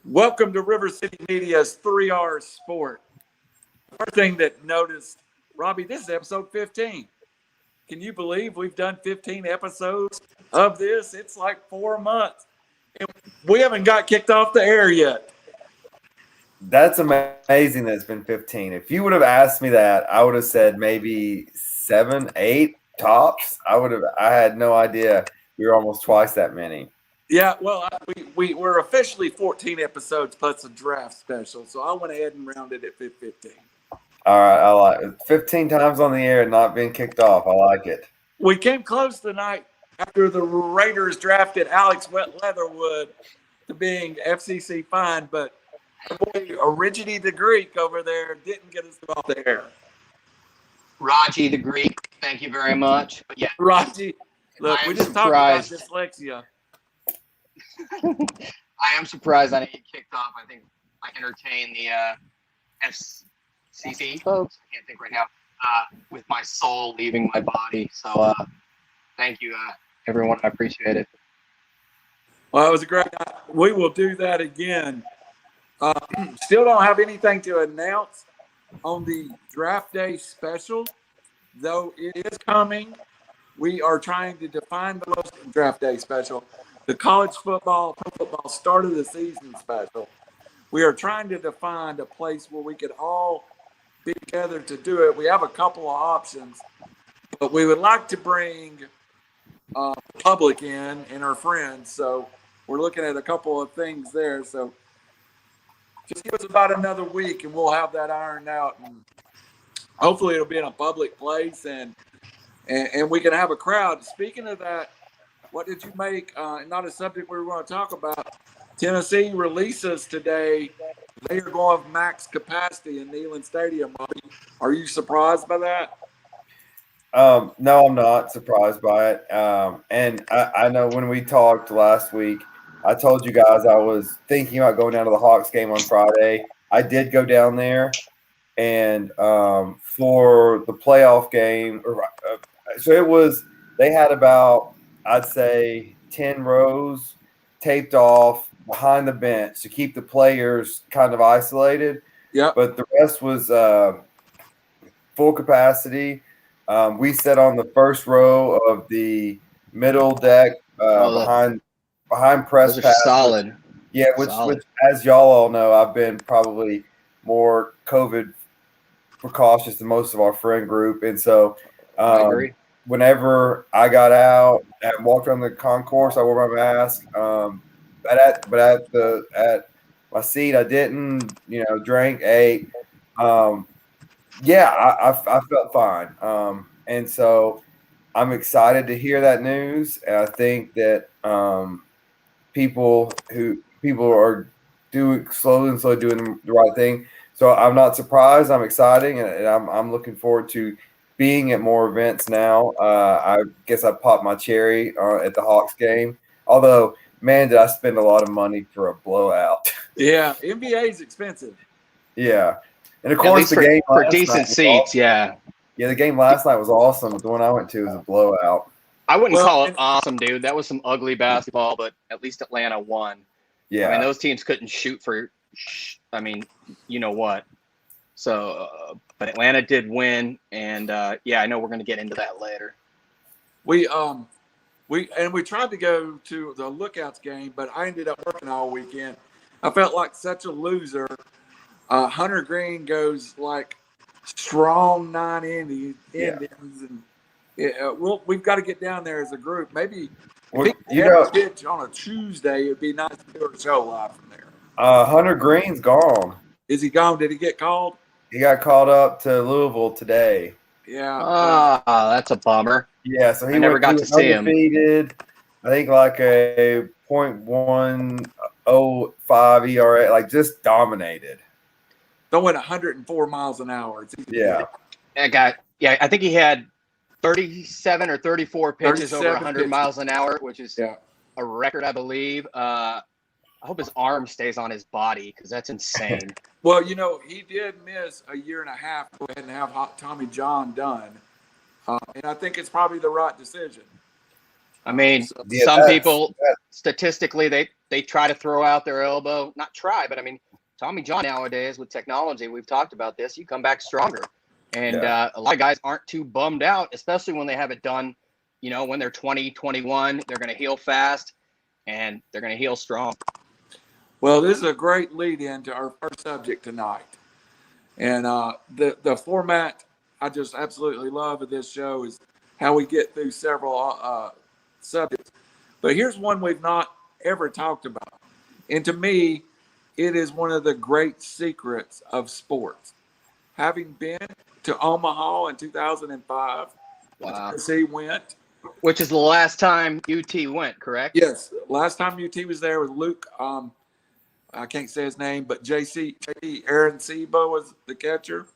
Welcome to River City Media's 3R's Sport. First thing that noticed, Robbie, this is episode 15. Can you believe we've done 15 episodes of this? It's like 4 months. And we haven't got kicked off the air yet. That's amazing that it's been 15. If you would have asked me that, I would have said maybe 7, 8 tops. I had no idea we were almost twice that many. Yeah, well, we're officially 14 episodes plus a draft special, so I went ahead and rounded it 15. All right, I like it. 15 times on the air and not being kicked off. I like it. We came close tonight after the Raiders drafted Alex Leatherwood to being FCC fined, but our boy Origine the Greek over there didn't get us off the air. Raji the Greek, thank you very much. But yeah, Raji, look, we just talked about dyslexia. I am surprised I didn't get kicked off. I think I entertain the FCC folks. I can't think right now. With my soul leaving my body. So thank you, everyone. I appreciate it. Well, it was a great night. We will do that again. Still don't have anything to announce on the draft day special, though it is coming. We are trying to define the most draft day special. The college football start of the season special. We are trying to define a place where we could all be together to do it. We have a couple of options, but we would like to bring public in and our friends. So we're looking at a couple of things there. So just give us about another week and we'll have that ironed out. And hopefully it'll be in a public place and we can have a crowd. Speaking of that, what did you make? Not a subject we were going to talk about. Tennessee releases today. They are going with max capacity in Neyland Stadium. Are you surprised by that? No, I'm not surprised by it. And I know when we talked last week, I told you guys I was thinking about going down to the Hawks game on Friday. I did go down there, and for the playoff game, so it was. They had about, I'd say, 10 rows taped off behind the bench to keep the players kind of isolated. Yeah. But the rest was full capacity. We sat on the first row of the middle deck behind press those are pass. solid. Which, as y'all all know, I've been probably more COVID precautious than most of our friend group. And so I agree. Whenever I got out and walked around the concourse, I wore my mask. But at my seat, I didn't. Drank, ate. I felt fine. And so I'm excited to hear that news. And I think that people are slowly doing the right thing. So I'm not surprised. I'm excited, and I'm looking forward to being at more events now. I guess I popped my cherry at the Hawks game. Although, man, did I spend a lot of money for a blowout. Yeah, NBA is expensive. Yeah. And, of course, the game for decent seats, awesome. Yeah, the game last night was awesome. But the one I went to was a blowout. I wouldn't call it awesome, dude. That was some ugly basketball, but at least Atlanta won. Yeah. I mean, those teams couldn't shoot for you know what. So, but Atlanta did win, and I know we're going to get into that later. We tried to go to the Lookouts game, but I ended up working all weekend. I felt like such a loser. Hunter Green goes like strong 9 Indians, and we've got to get down there as a group. Maybe pitch on a Tuesday, it'd be nice to do a show live from there. Hunter Green's gone. Is he gone? Did he get called? He got called up to Louisville today. Yeah. That's a bummer. Yeah, so he never got to see him. I think like a .105 ERA, like just dominated. Throwing 104 miles an hour. It's easy. I think he had 37 or 34 pitches over 100 miles an hour, which is a record, I believe. I hope his arm stays on his body because that's insane. Well, he did miss a year and a half to go ahead and have Tommy John done. And I think it's probably the right decision. I mean, some people statistically they try to throw out their elbow. Not try, but I mean, Tommy John nowadays with technology, we've talked about this, you come back stronger. And a lot of guys aren't too bummed out, especially when they have it done, when they're 20, 21, they're going to heal fast and they're going to heal strong. Well, this is a great lead in to our first subject tonight. And the format I just absolutely love of this show is how we get through several subjects. But here's one we've not ever talked about. And to me, it is one of the great secrets of sports. Having been to Omaha in 2005, wow. Tennessee went. Which is the last time UT went, correct? Yes. Last time UT was there with Luke, I can't say his name, but JC Aaron Sebo was the catcher.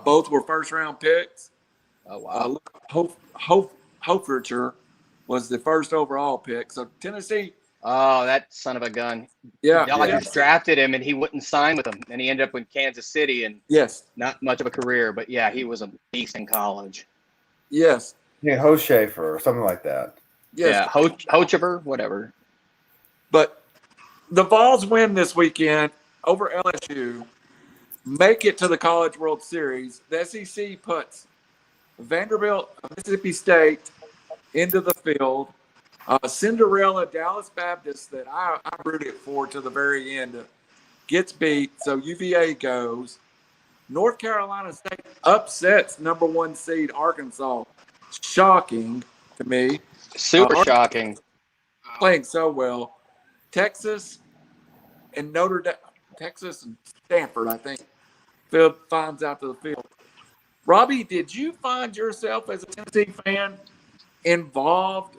Both were first-round picks. Oh, wow. Hofercher was the first overall pick. So Tennessee. Oh, that son of a gun. Yeah. Dodgers drafted him, and he wouldn't sign with them. And he ended up in Kansas City, and not much of a career. But, yeah, he was a beast in college. Yes. Yeah, Hoshafer or something like that. Yes. Yeah, Hochever, whatever. But the Vols win this weekend over LSU, make it to the College World Series. The SEC puts Vanderbilt, Mississippi State into the field. Cinderella Dallas Baptist that I rooted for to the very end gets beat, so UVA goes. North Carolina State upsets number 1 seed Arkansas. Shocking to me. Super shocking. Playing so well. Texas and Notre Dame, Texas and Stanford, I think, finds out to the field. Robbie, did you find yourself as a Tennessee fan involved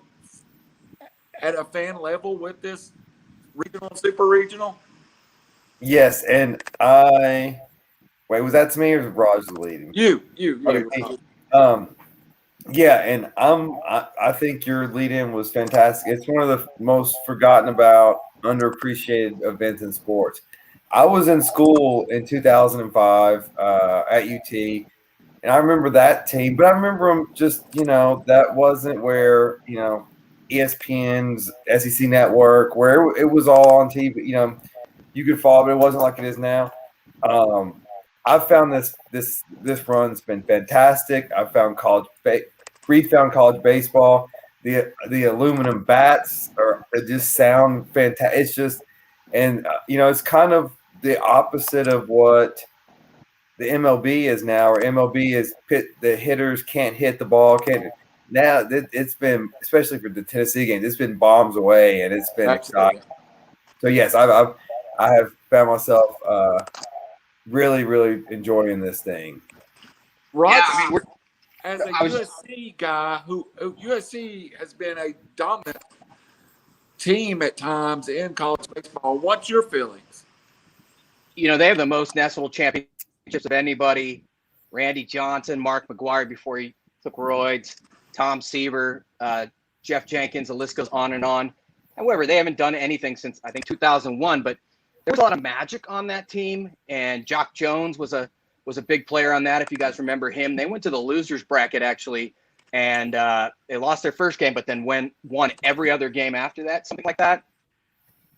at a fan level with this regional, super regional? Yes, and wait, was that to me or was Raj leading? You. Yeah, and I think your lead-in was fantastic. It's one of the most forgotten about, underappreciated events in sports. I was in school in 2005 at UT, and I remember that team, but I remember them just, that wasn't where, ESPN's SEC network, where it was all on TV, you could follow, but it wasn't like it is now. I found this run's been fantastic. I found refound college baseball. The aluminum bats just sound fantastic. It's just, and it's kind of the opposite of what the MLB is now. Or MLB is the hitters can't hit the ball. Now it's been, especially for the Tennessee games, it's been bombs away, and it's been exciting. So yes, I have found myself really, really enjoying this thing. Right. Yeah, as a USC guy who USC has been a dominant team at times in college baseball, what's your feelings? They have the most national championships of anybody. Randy Johnson, Mark McGuire before he took roids, Tom Seaver, Jeff Jenkins, the list goes on and on. However, they haven't done anything since, I think, 2001, but there was a lot of magic on that team, and Jock Jones was a big player on that, if you guys remember him. They went to the losers bracket, actually, and they lost their first game, but then won every other game after that, something like that.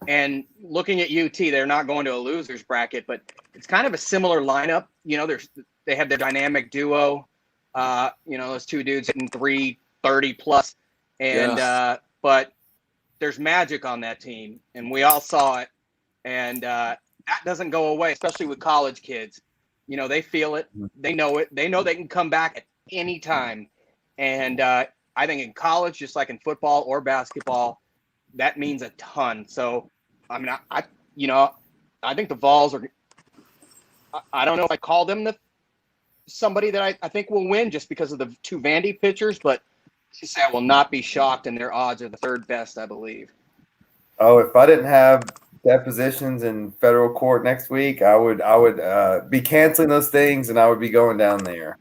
And looking at UT, they're not going to a losers bracket, but it's kind of a similar lineup. They have their dynamic duo, those two dudes hitting 330 plus, and but there's magic on that team, and we all saw it. And that doesn't go away, especially with college kids. They feel it. They know it. They know they can come back at any time. And I think in college, just like in football or basketball, that means a ton. So, I mean, I think the Vols are – I don't know if I call them somebody that I think will win just because of the two Vandy pitchers, but I will not be shocked, and their odds are the third best, I believe. Oh, if I didn't have – depositions in federal court next week, I would be canceling those things, and I would be going down there.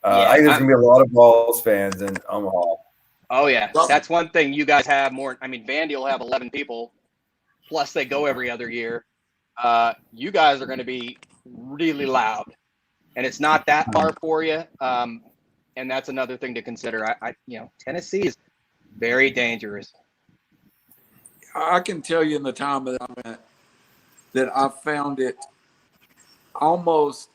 I think there's gonna be a lot of Vols fans in Omaha. Oh yeah, that's one thing you guys have more. I mean, Vandy will have 11 people, plus they go every other year. You guys are going to be really loud, and it's not that far for you. And that's another thing to consider. Tennessee is very dangerous. I can tell you in the time that I went that I found it almost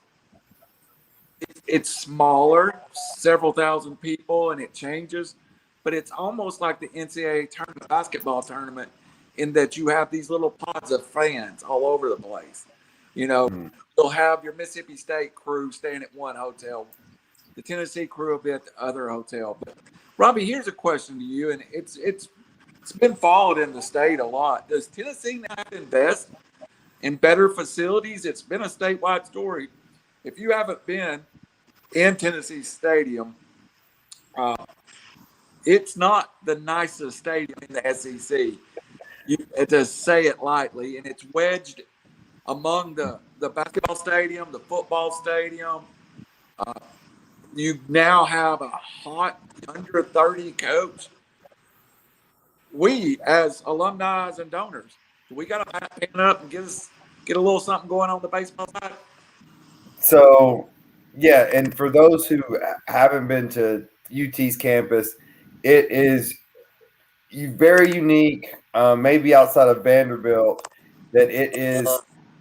it's smaller, several thousand people, and it changes, but it's almost like the NCAA tournament, basketball tournament, in that you have these little pods of fans all over the place. You'll have your Mississippi State crew staying at one hotel, the Tennessee crew will be at the other hotel. But Robbie, here's a question to you, and it's been followed in the state a lot. Does Tennessee now have to invest in better facilities? It's been a statewide story. If you haven't been in Tennessee Stadium, it's not the nicest stadium in the SEC. To say it lightly, and it's wedged among the basketball stadium, the football stadium. You now have a hot under 30 coach. We, as alumni and donors, we got to pan up and get a little something going on the baseball side. So, yeah, and for those who haven't been to UT's campus, it is very unique, maybe outside of Vanderbilt, that it is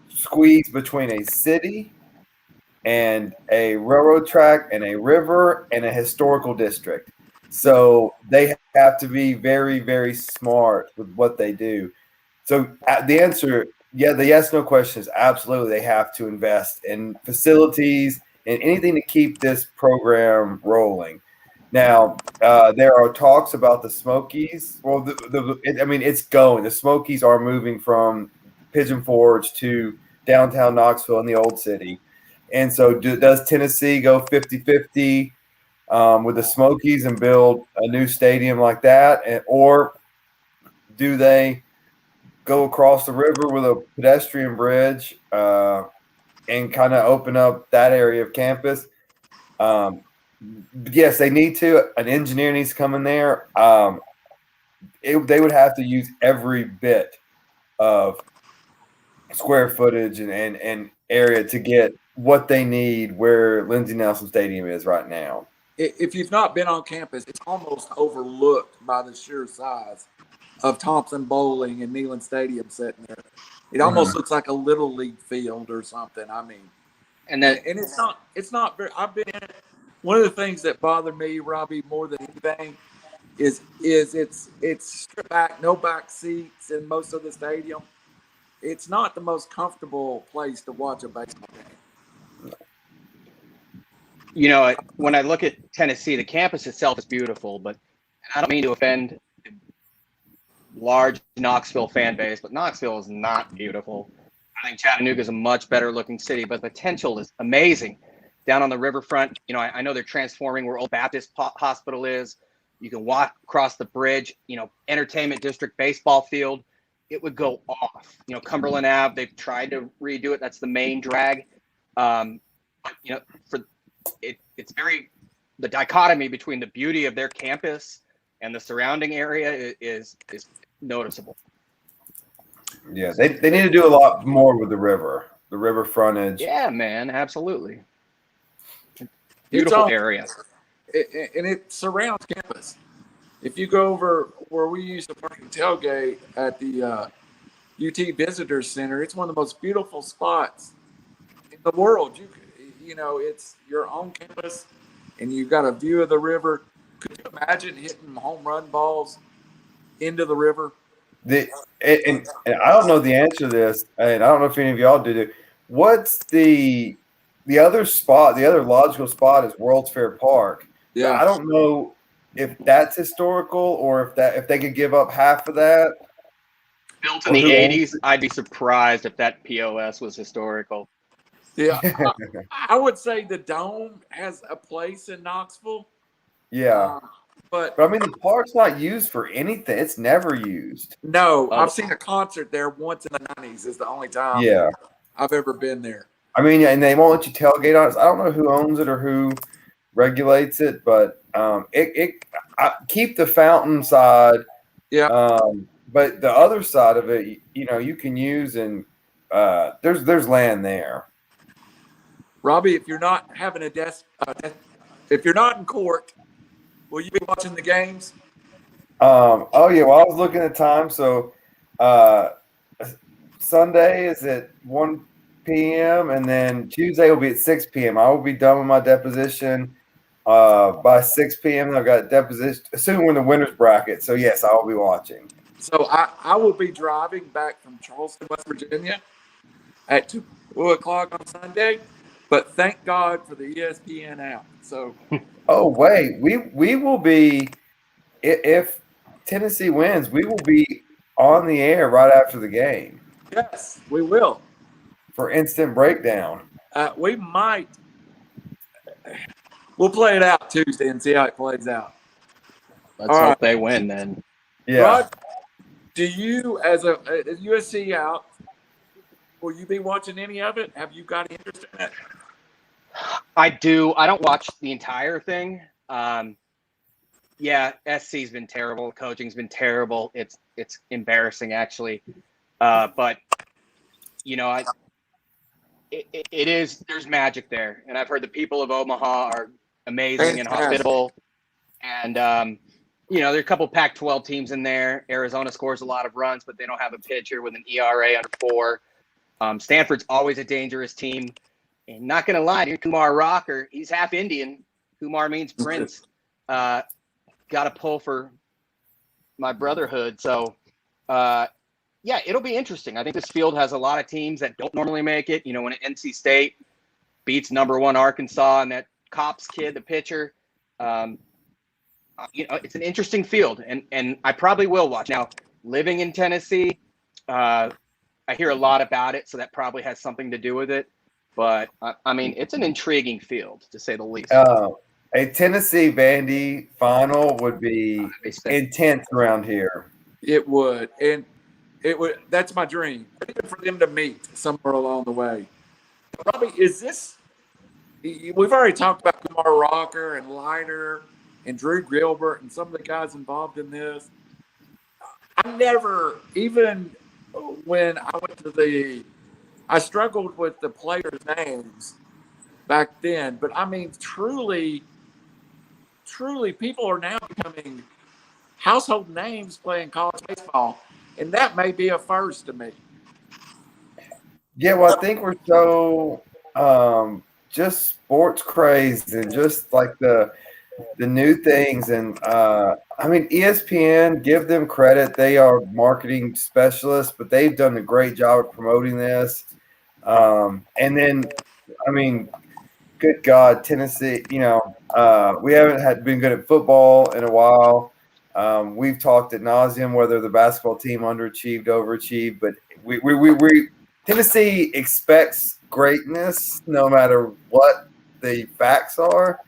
squeezed between a city and a railroad track and a river and a historical district. So they have to be very, very smart with what they do. So the answer, the yes/no question is absolutely they have to invest in facilities and anything to keep this program rolling. Now, there are talks about the Smokies. Well, it's going. The Smokies are moving from Pigeon Forge to downtown Knoxville in the old city. And so does Tennessee go 50-50 with the Smokies and build a new stadium like that? Or do they go across the river with a pedestrian bridge and kind of open up that area of campus? Yes, they need to. An engineer needs to come in there. They would have to use every bit of square footage and area to get what they need where Lindsey Nelson Stadium is right now. If you've not been on campus, it's almost overlooked by the sheer size of Thompson Bowling and Neyland Stadium sitting there. It almost looks like a little league field or something. I mean, and it's not very. I've been in it. One of the things that bothered me, Robbie, more than anything, is it's stripped back, no back seats in most of the stadium. It's not the most comfortable place to watch a baseball game. When I look at Tennessee, the campus itself is beautiful, but I don't mean to offend the large Knoxville fan base, but Knoxville is not beautiful. I think Chattanooga is a much better looking city, but the potential is amazing. Down on the riverfront, I know they're transforming where Old Baptist Hospital is. You can walk across the bridge, entertainment district, baseball field. It would go off. Cumberland Ave, they've tried to redo it. That's the main drag. It's very, the dichotomy between the beauty of their campus and the surrounding area is noticeable. Yeah, they need to do a lot more with the river frontage. Yeah, man, absolutely. Beautiful area. And it surrounds campus. If you go over where we used to park and tailgate at the UT Visitor Center, it's one of the most beautiful spots in the world. It's your own campus, and you've got a view of the river. Could you imagine hitting home run balls into the river? And I don't know the answer to this, and I don't know if any of y'all do. What's the other spot? The other logical spot is World's Fair Park. Yeah, I don't know if that's historical or if they could give up half of that. Built in the 80s, I'd be surprised if that POS was historical. Yeah, I would say the Dome has a place in Knoxville. Yeah. But I mean, the park's not used for anything. It's never used. No, I've seen a concert there once in the 90s. Is the only time I've ever been there. I mean, and they won't let you tailgate on it. I don't know who owns it or who regulates it, but keep the fountain side. Yeah. But the other side of it, you can use, and there's land there. Robbie, if you're not having if you're not in court, will you be watching the games? Oh yeah. Well, I was looking at time, so Sunday is at 1 p.m. and then Tuesday will be at 6 p.m. I will be done with my deposition by 6 p.m. I've got deposition, assuming we're in the winner's bracket. So yes, I will be watching. So I will be driving back from Charleston, West Virginia at 2 o'clock on Sunday, but thank God for the ESPN app. So, oh wait, we will be, if Tennessee wins, we will be on the air right after the game. Yes, we will. For instant breakdown. We might. We'll play it out Tuesday and see how it plays out. Let's hope they win then. Yeah. Rod, do you, as a USC out, will you be watching any of it? Have you got interest in it? I do. I don't watch the entire thing. Yeah, SC's been terrible. Coaching's been terrible. It's embarrassing, actually. But it is. There's magic there, and I've heard the people of Omaha are amazing and hospitable. And there are a couple Pac-12 teams in there. Arizona scores a lot of runs, but they don't have a pitcher with an ERA under 4. Stanford's always a dangerous team. And not going to lie, you're Kumar Rocker. He's half Indian. Kumar means prince. Got to pull for my brotherhood. So, yeah, it'll be interesting. I think this field has a lot of teams that don't normally make it. When NC State beats number 1 Arkansas and that Cops kid, the pitcher, it's an interesting field. And I probably will watch. Now, living in Tennessee, I hear a lot about it, so that probably has something to do with it. But, I mean, it's an intriguing field, to say the least. A Tennessee Vandy final would be intense around here. It would. And it would. That's my dream, even for them to meet somewhere along the way. Robbie, is this – we've already talked about Kumar Rocker and Leiter and Drew Gilbert and some of the guys involved in this. I never – even when I went to I struggled with the players' names back then. But, I mean, truly, people are now becoming household names playing college baseball, and that may be a first to me. Yeah, well, I think we're so just sports crazed and just like the new things. And, I mean, ESPN, give them credit. They are marketing specialists, but they've done a great job of promoting this. And then, I mean, good God, Tennessee, we haven't been good at football in a while. We've talked ad nauseum whether the basketball team underachieved, overachieved, but we Tennessee expects greatness no matter what the facts are.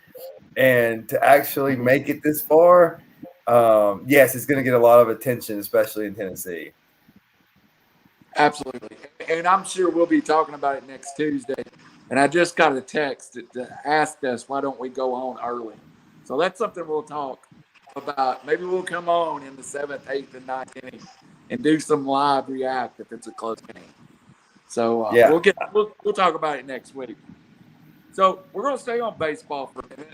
And to actually make it this far, yes, it's going to get a lot of attention, especially in Tennessee. Absolutely. And I'm sure we'll be talking about it next Tuesday. And I just got a text that asked us, why don't we go on early? So that's something we'll talk about. Maybe we'll come on in the 7th, 8th, and 9th inning and do some live react if it's a close game. So yeah. we'll talk about it next week. So we're going to stay on baseball for a minute.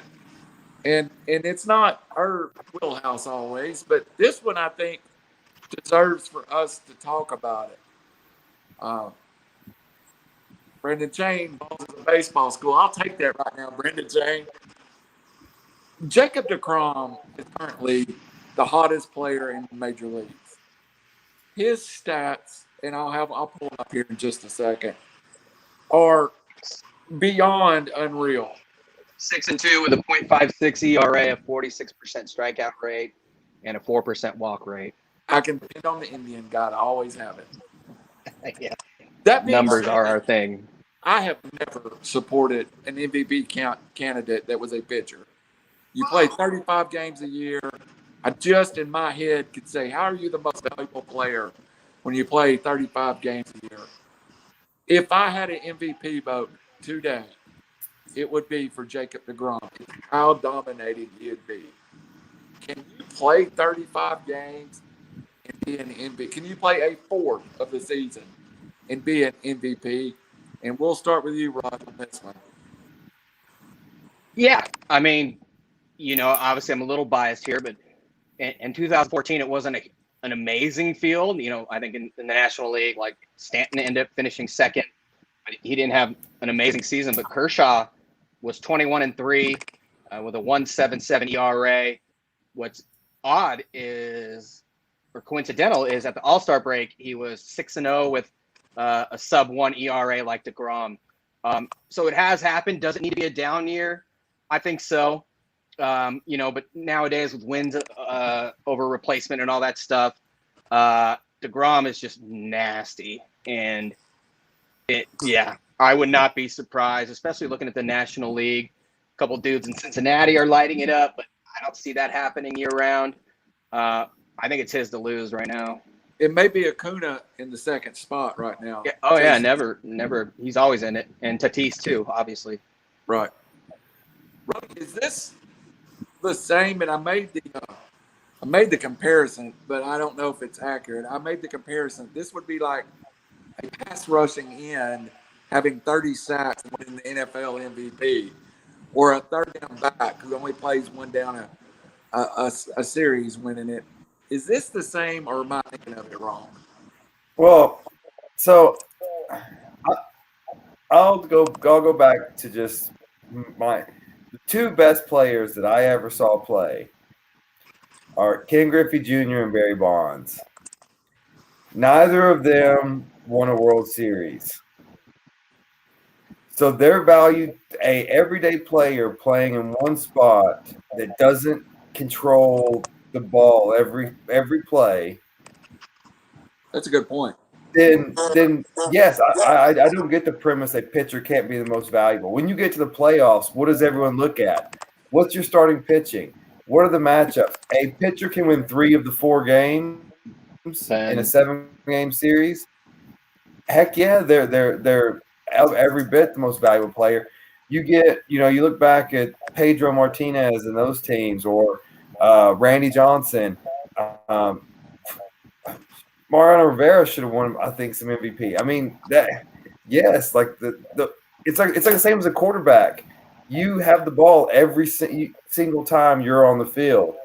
And it's not our wheelhouse always, but this one I think deserves for us to talk about it. Brendan Chain is a baseball school. I'll take that right now, Brendan Chain. Jacob DeGrom is currently the hottest player in major leagues. His stats, and I'll pull it up here in just a second, are beyond unreal. 6-2 with a .56 ERA, a 46% strikeout rate, and a 4% walk rate. I can depend on the Indian guy to always have it. Yeah, that numbers are our thing. I have never supported an MVP candidate that was a pitcher. You play 35 games a year. I just in my head could say, how are you the most valuable player when you play 35 games a year? If I had an MVP vote today, it would be for Jacob DeGrom. How dominating he'd be. Can you play 35 games and be an MVP? Can you play a fourth of the season and be an MVP? And we'll start with you, Rod, on this one. Yeah, I mean, obviously I'm a little biased here, but in 2014 it wasn't an amazing field. I think in the National League, like Stanton ended up finishing second, but he didn't have an amazing season. But Kershaw was 21-3 with a 1.77 ERA. What's odd or coincidental is at the All-Star break, he was 6-0 with a sub-1 ERA like DeGrom. So it has happened. Does it need to be a down year? I think so. But nowadays with wins over replacement and all that stuff, DeGrom is just nasty. And I would not be surprised, especially looking at the National League. A couple dudes in Cincinnati are lighting it up, but I don't see that happening year round. I think it's his to lose right now. It may be Acuna in the second spot right now. Yeah. Oh, yeah, never. He's always in it. And Tatis, too, obviously. Right. Robbie, is this the same? And I made the comparison, but I don't know if it's accurate. I made the comparison. This would be like a pass rushing end having 30 sacks and winning the NFL MVP, or a third down back who only plays one down a series winning it. Is this the same, or am I thinking of it wrong? Well, so I'll go back to just the two best players that I ever saw play are Ken Griffey Jr. and Barry Bonds. Neither of them won a World Series. So they're valued a everyday player playing in one spot that doesn't control the ball every play. That's a good point. Then yes, I don't get the premise a pitcher can't be the most valuable. When you get to the playoffs, what does everyone look at? What's your starting pitching? What are the matchups? A pitcher can win 3 of the 4 games in a 7-game series. Heck yeah, they're every bit the most valuable player. You look back at Pedro Martinez and those teams, or Randy Johnson. Mariano Rivera should have won, I think, some MVP. I mean, it's like the same as a quarterback. You have the ball every single time you're on the field.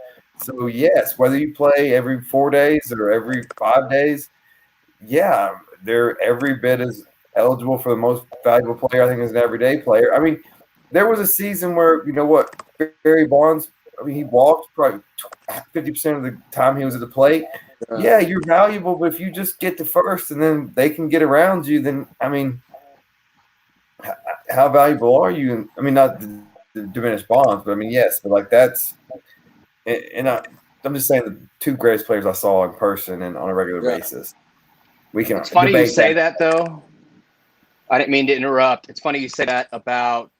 So yes, whether you play every 4 days or every 5 days, yeah, they're every bit as eligible for the most valuable player, I think, as an everyday player. I mean, there was a season where, Barry Bonds, he walked probably 50% of the time he was at the plate. Yeah, you're valuable, but if you just get to first and then they can get around you, then, I mean, how valuable are you? I mean, not to diminish Bonds, but I mean, yes, but like that's – and I'm just saying the two greatest players I saw in person and on a regular basis. It's funny you say that, though. I didn't mean to interrupt. It's funny you say that about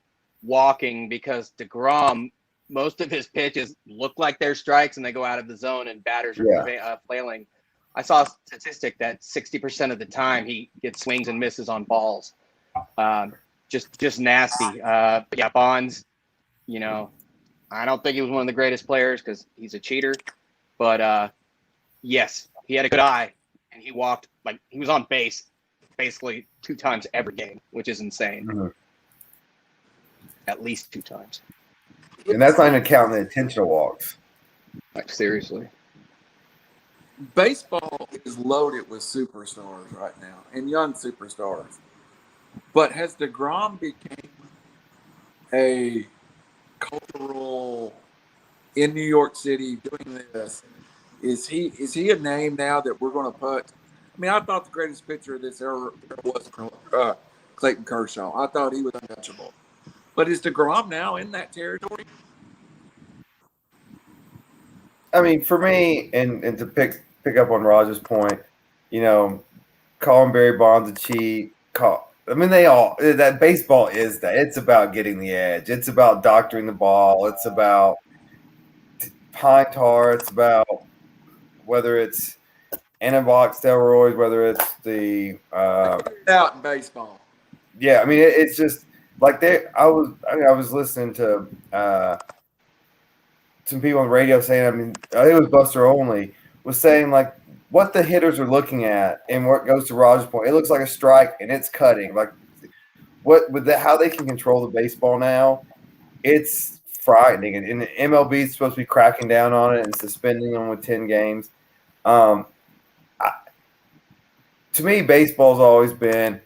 walking, because DeGrom, most of his pitches look like they're strikes and they go out of the zone and batters are flailing. I saw a statistic that 60% of the time he gets swings and misses on balls. Just nasty. But yeah, Bonds, I don't think he was one of the greatest players because he's a cheater. But yes, he had a good eye and he walked, like he was on base basically 2 times every game, which is insane. Mm-hmm. At least 2 times. And that's not even counting the intentional walks. Like, seriously. Baseball is loaded with superstars right now and young superstars. But has DeGrom become a cultural in New York City doing this? Is he a name now that we're going to put? I mean, I thought the greatest pitcher of this era was Clayton Kershaw. I thought he was untouchable. But is DeGrom now in that territory? I mean, for me, and to pick up on Roger's point, calling Barry Bonds a cheat. That baseball is that. It's about getting the edge. It's about doctoring the ball. It's about pine tar. It's about whether it's anabolic steroids, whether it's the out in baseball. Yeah, I mean, it's just like I was listening to some people on the radio saying, I think it was Buster Olney, was saying like what the hitters are looking at, and what goes to Roger's point, it looks like a strike and it's cutting. Like how they can control the baseball now, it's frightening. And the MLB is supposed to be cracking down on it and suspending them with 10 games. To me, baseball's always been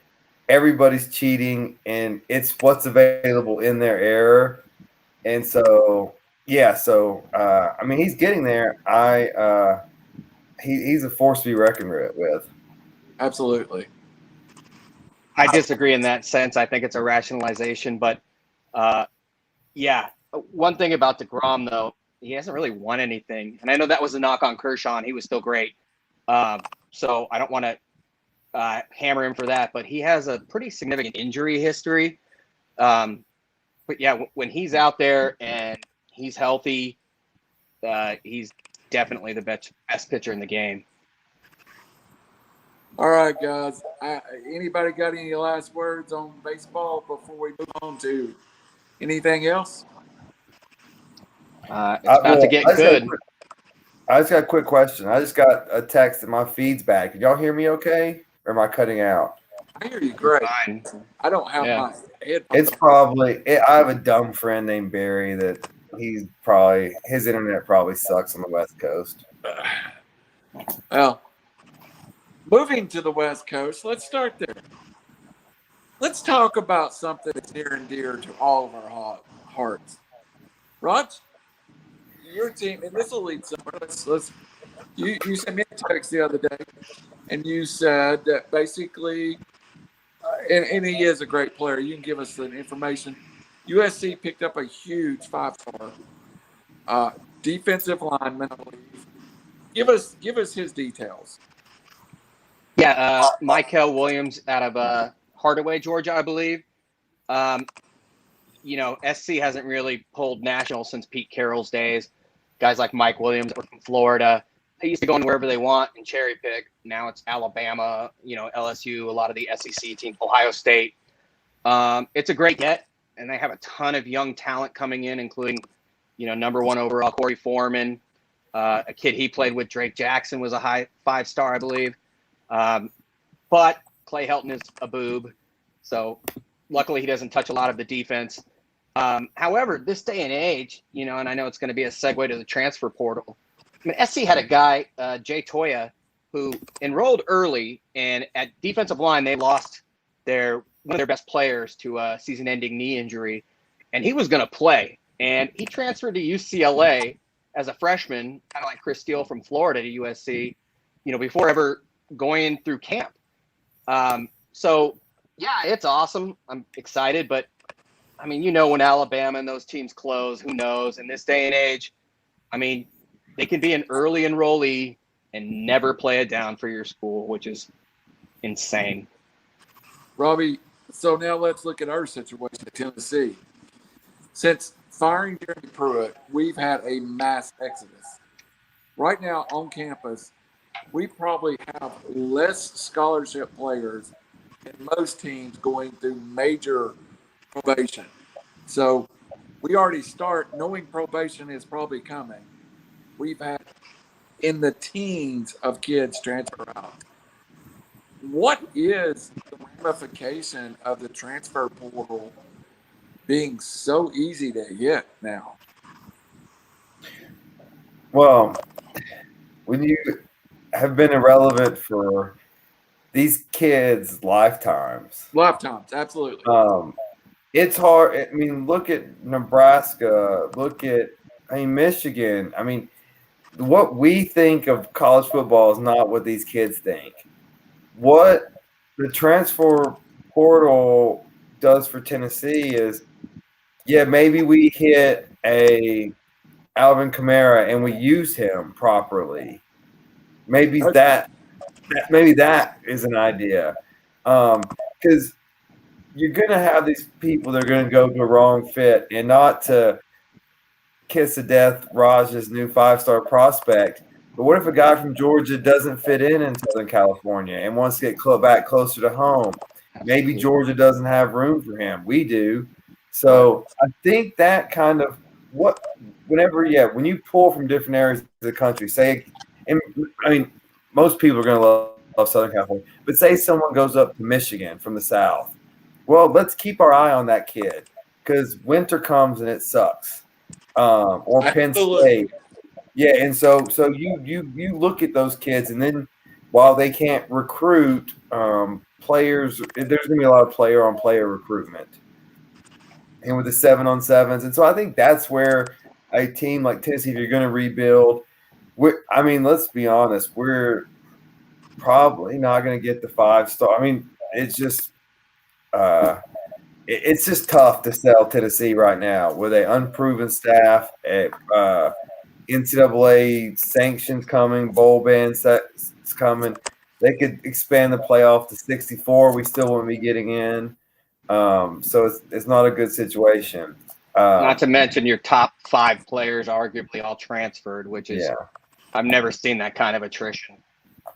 everybody's cheating, and it's what's available in their era. And so, yeah, I mean, he's getting there. He's a force to be reckoned with. Absolutely. I disagree in that sense. I think it's a rationalization, but yeah. One thing about DeGrom, though, he hasn't really won anything. And I know that was a knock on Kershaw, and he was still great. So I don't want to hammer him for that, but he has a pretty significant injury history. But yeah, when he's out there and he's healthy, he's definitely the best pitcher in the game. All right, guys. Anybody got any last words on baseball before we move on to anything else? It's about to get good. I just got a quick question. I just got a text that my feed's back. Can y'all hear me okay? Or am I cutting out? I hear you great. Fine. I don't have my headphones. It's probably I have a dumb friend named Barry that his internet probably sucks on the West Coast. Well, moving to the West Coast, let's start there. Let's talk about something that's near and dear to all of our hearts. Raj, your team, and this will lead somewhere. You sent me a text the other day, and you said that basically, and he is a great player. You can give us the information. USC picked up a huge 5-star defensive lineman, I believe. Give us his details. Yeah, Michael Williams out of Hardaway, Georgia, I believe. SC hasn't really pulled national since Pete Carroll's days. Guys like Mike Williams that were from Florida, they used to go in wherever they want and cherry pick. Now it's Alabama, LSU, a lot of the SEC teams, Ohio State. It's a great get, and they have a ton of young talent coming in, including, number 1 overall Corey Foreman. A kid he played with, Drake Jackson, was a high 5-star, I believe. But Clay Helton is a boob, so luckily he doesn't touch a lot of the defense. However, this day and age, and I know it's going to be a segue to the transfer portal. I mean, SC had a guy, Jay Toya, who enrolled early, and at defensive line, they lost one of their best players to a season-ending knee injury, and he was going to play. And he transferred to UCLA as a freshman, kind of like Chris Steele from Florida to USC, before ever going through camp. So, yeah, it's awesome. I'm excited, but I mean, when Alabama and those teams close, who knows? In this day and age, I mean, they can be an early enrollee and never play it down for your school, which is insane. Robbie, so now let's look at our situation at Tennessee. Since firing Jeremy Pruitt, we've had a mass exodus. Right now on campus, we probably have less scholarship players than most teams going through major probation. So we already start knowing probation is probably coming. We've had in the teens of kids transfer out. What is the ramification of the transfer portal being so easy to hit now? Well, when you have been irrelevant for these kids' lifetimes. Lifetimes, absolutely. It's hard. I mean, look at Nebraska. Look at, Michigan. I mean, what we think of college football is not what these kids think. What the transfer portal does for Tennessee is, maybe we hit a Alvin Kamara and we use him properly. Maybe that is an idea. Because you're going to have these people that are going to go to a wrong fit, and not to kiss to death Raj's new 5-star prospect. But what if a guy from Georgia doesn't fit in Southern California and wants to get back closer to home? Maybe Georgia doesn't have room for him. We do. So I think that kind of when you pull from different areas of the country, most people are going to love Southern California, but say someone goes up to Michigan from the South. Well, let's keep our eye on that kid because winter comes and it sucks. Or Penn State. Yeah, and so you look at those kids, and then while they can't recruit players, there's going to be a lot of player-on-player recruitment, and with the 7-on-7s, and so I think that's where a team like Tennessee, if you're going to rebuild, I mean, let's be honest, we're probably not going to get the 5-star. I mean, it's just it's just tough to sell Tennessee right now with an unproven staff. NCAA sanctions coming, bowl bans coming. They could expand the playoff to 64. We still wouldn't be getting in. So it's not a good situation. Not to mention your top 5 players arguably all transferred, which is I've never seen that kind of attrition.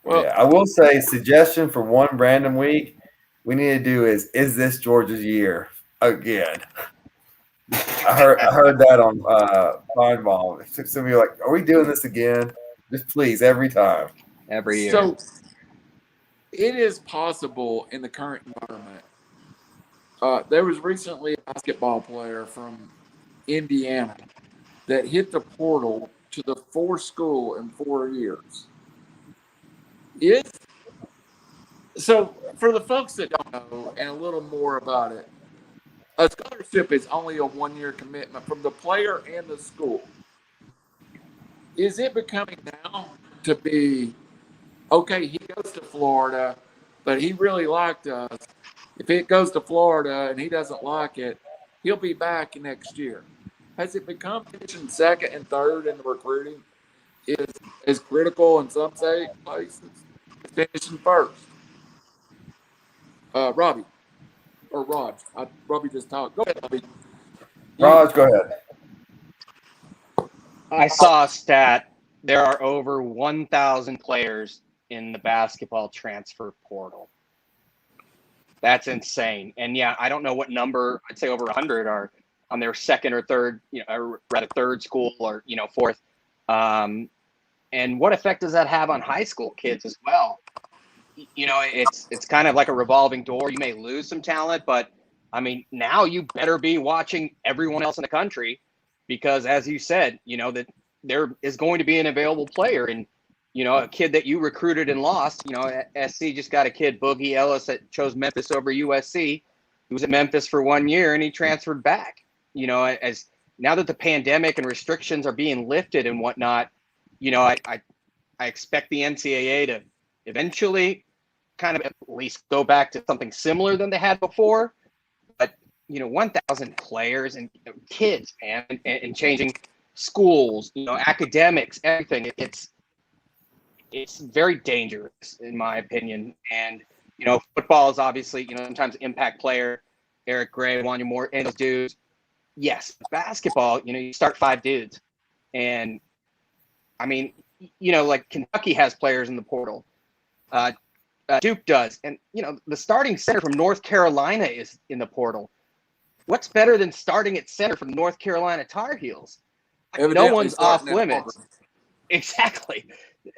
Well, I will say suggestion for one random week we need to do is this Georgia's year again? I heard that on Fine Ball. Some of you are like, are we doing this again? Just please, every time. Every year. So it is possible in the current environment. There was recently a basketball player from Indiana that hit the portal to the 4 school in 4 years. So for the folks that don't know and a little more about it, a scholarship is only a 1-year commitment from the player and the school. Is it becoming now to be, okay, he goes to Florida, but he really liked us. If it goes to Florida and he doesn't like it, he'll be back next year. Has it become finishing second and third in the recruiting is critical in some places as finishing first? Robbie. Or Raj. Robbie just talked. Go ahead, Robbie. Raj, go ahead. I saw a stat. There are over 1,000 players in the basketball transfer portal. That's insane. And yeah, I don't know what number. I'd say over 100 are on their second or third, or rather third school or fourth. And what effect does that have on high school kids as well? It's kind of like a revolving door. You may lose some talent, but I mean, now you better be watching everyone else in the country because, as you said, that there is going to be an available player, and a kid that you recruited and lost. SC just got a kid, Boogie Ellis, that chose Memphis over USC. He was at Memphis for 1 year and he transferred back. As now that the pandemic and restrictions are being lifted and whatnot, I expect the NCAA to eventually kind of at least go back to something similar than they had before. But 1,000 players and kids, man, and changing schools, academics, everything. It's very dangerous in my opinion. And football is obviously sometimes impact player, Eric Gray, Wanya Moore, and those dudes. Yes, basketball, you start 5 dudes, and I mean, like Kentucky has players in the portal. Duke does. And, the starting center from North Carolina is in the portal. What's better than starting at center from North Carolina Tar Heels? No one's off limits. Exactly.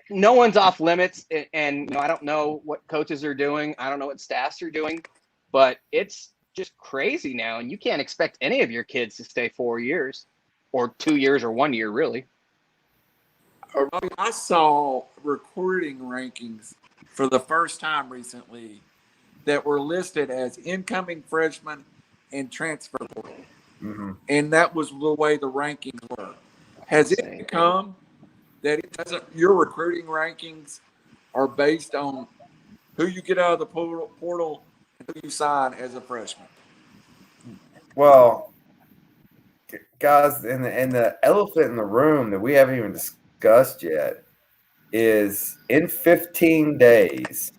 No one's off limits. And I don't know what coaches are doing. I don't know what staffs are doing. But it's just crazy now. And you can't expect any of your kids to stay 4 years or 2 years or 1 year, really. I saw recruiting rankings for the first time recently that were listed as incoming freshmen and transfer portal. Mm-hmm. And that was the way the rankings were. Has it become that your recruiting rankings are based on who you get out of the portal and who you sign as a freshman? Well, guys, and the elephant in the room that we haven't even discussed yet is in 15 days,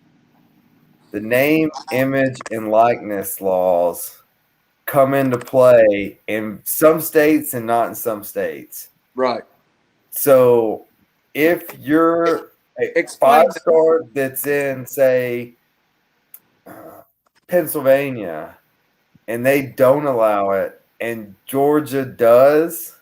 the name, image, and likeness laws come into play in some states and not in some states. Right. So if you're a 5-star that's in, say, Pennsylvania, and they don't allow it, and Georgia does,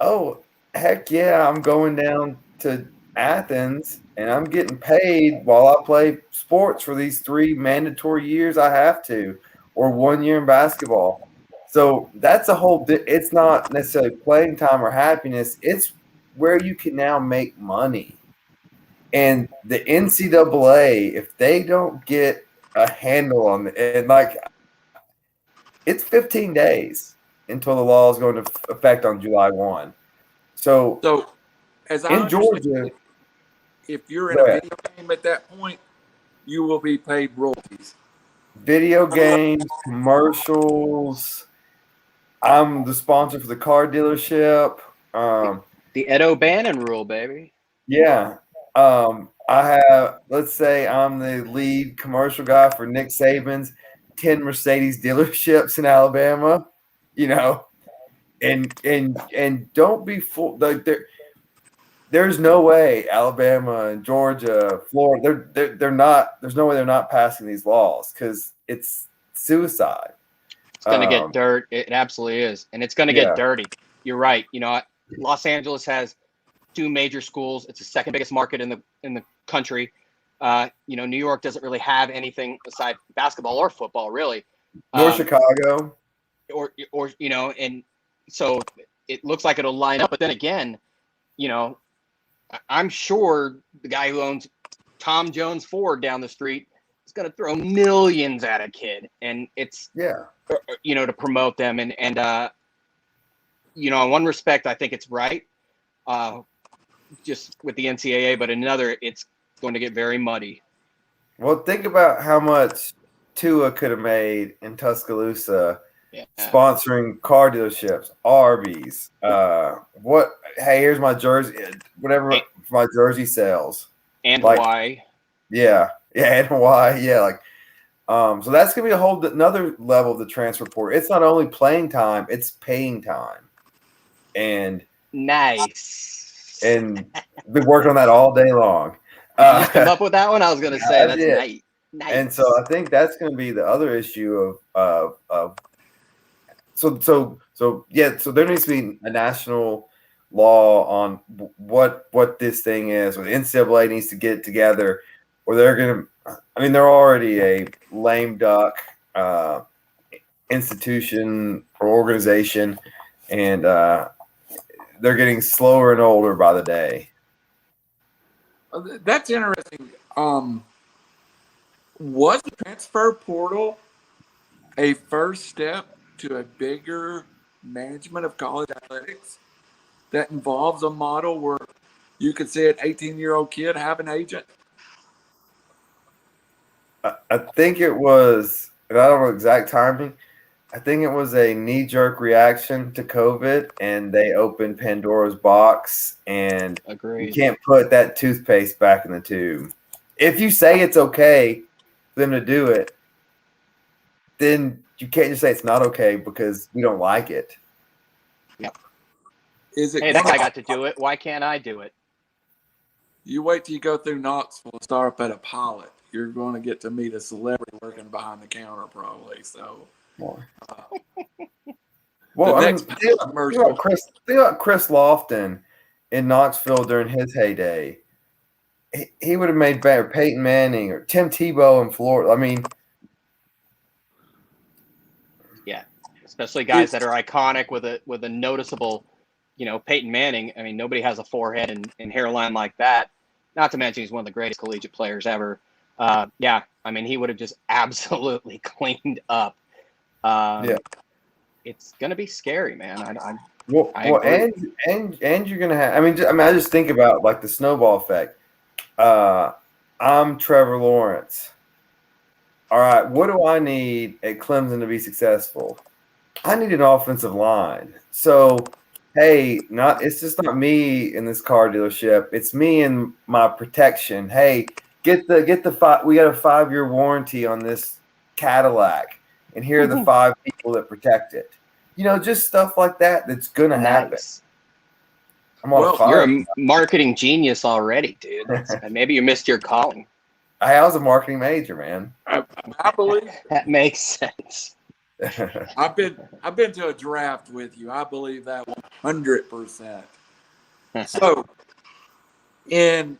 oh, heck yeah, I'm going down to Athens and I'm getting paid while I play sports for these 3 mandatory years I have to, or 1 year in basketball. So that's a whole. It's not necessarily playing time or happiness. It's where you can now make money. And the NCAA, if they don't get a handle on it, and like it's 15 days until the law is going to effect on July 1. So as I in understand Georgia, it, if you're in go a ahead. video game at that point, you will be paid royalties. Video games, commercials. I'm the sponsor for the car dealership. The Ed O'Bannon rule, baby. Yeah. I have, let's say I'm the lead commercial guy for Nick Saban's 10 Mercedes dealerships in Alabama, you know, and don't be fooled. Like there's no way Alabama and Georgia, Florida, they're not, there's no way they're not passing these laws because it's suicide. It's going to get dirt. It absolutely is. And it's going to get dirty. You're right. You know, Los Angeles has 2 major schools. It's the second biggest market in the country. You know, New York doesn't really have anything aside basketball or football, really. Nor Chicago. Or you know, and so it looks like it'll line up. But then again, you know, I'm sure the guy who owns Tom Jones Ford down the street is going to throw millions at a kid, and it's you know, to promote them and you know, in one respect, I think it's right, just with the NCAA, but in another, it's going to get very muddy. Well, think about how much Tua could have made in Tuscaloosa. Sponsoring car dealerships, Arby's. What? Hey, here's my jersey. Whatever my jersey sells. And like, why? Yeah, and why? Yeah, like. So that's gonna be a whole another level of the transfer portal. It's not only playing time; it's paying time. And nice. And been working on that all day long. Did you just come up with that one? I was gonna say that's nice. Nice. And so I think that's going to be the other issue of So there needs to be a national law on what this thing is, or the NCAA needs to get it together, or they're going to. I mean, they're already a lame duck institution or organization, and they're getting slower and older by the day. That's interesting. Was the transfer portal a first step to a bigger management of college athletics that involves a model where you could see an 18-year-old kid have an agent? I think it was, and I don't know exact timing, I think it was a knee-jerk reaction to COVID, and they opened Pandora's box, and you can't put that toothpaste back in the tube. If you say it's okay for them to do it, then you can't just say it's not okay because we don't like it. Yep. Hey, that guy got to do it. Why can't I do it? You wait till you go through Knoxville and start up at a pilot. You're going to get to meet a celebrity working behind the counter, probably. So, well, I mean, think about Chris Lofton in Knoxville during his heyday. He would have made better. Peyton Manning or Tim Tebow in Florida. I mean, yeah, especially guys that are iconic with a noticeable, you know, Peyton Manning. I mean, nobody has a forehead and hairline like that. Not to mention he's one of the greatest collegiate players ever. Yeah, I mean, he would have just absolutely cleaned up. It's gonna be scary, man. I and you're gonna have. I just think about like the snowball effect. I'm Trevor Lawrence. All right, what do I need at Clemson to be successful? I need an offensive line. So, hey, it's just not me in this car dealership. It's me and my protection. Hey, get the we got a 5-year warranty on this Cadillac, and here are the 5 people that protect it. You know, just stuff like that. That's gonna happen. You're a marketing genius already, dude. Maybe you missed your calling. I was a marketing major, man. I believe that makes sense. I've been to a draft with you. I believe that 100%. So, in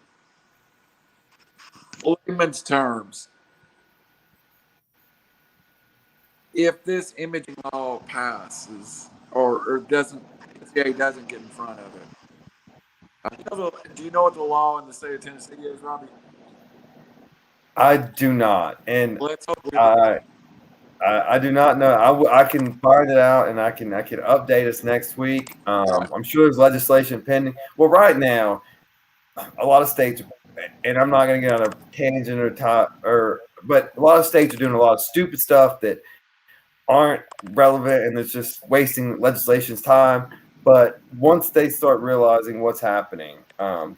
layman's terms, if this imaging law passes or doesn't, NCAA doesn't get in front of it. Do you know what the law in the state of Tennessee is, Robbie? I do not, and Let's hope we I do not know. I can find it out, and I can update us next week. I'm sure there's legislation pending. Well, right now, a lot of states, and I'm not going to get on a tangent but a lot of states are doing a lot of stupid stuff that aren't relevant, and it's just wasting legislation's time. But once they start realizing what's happening,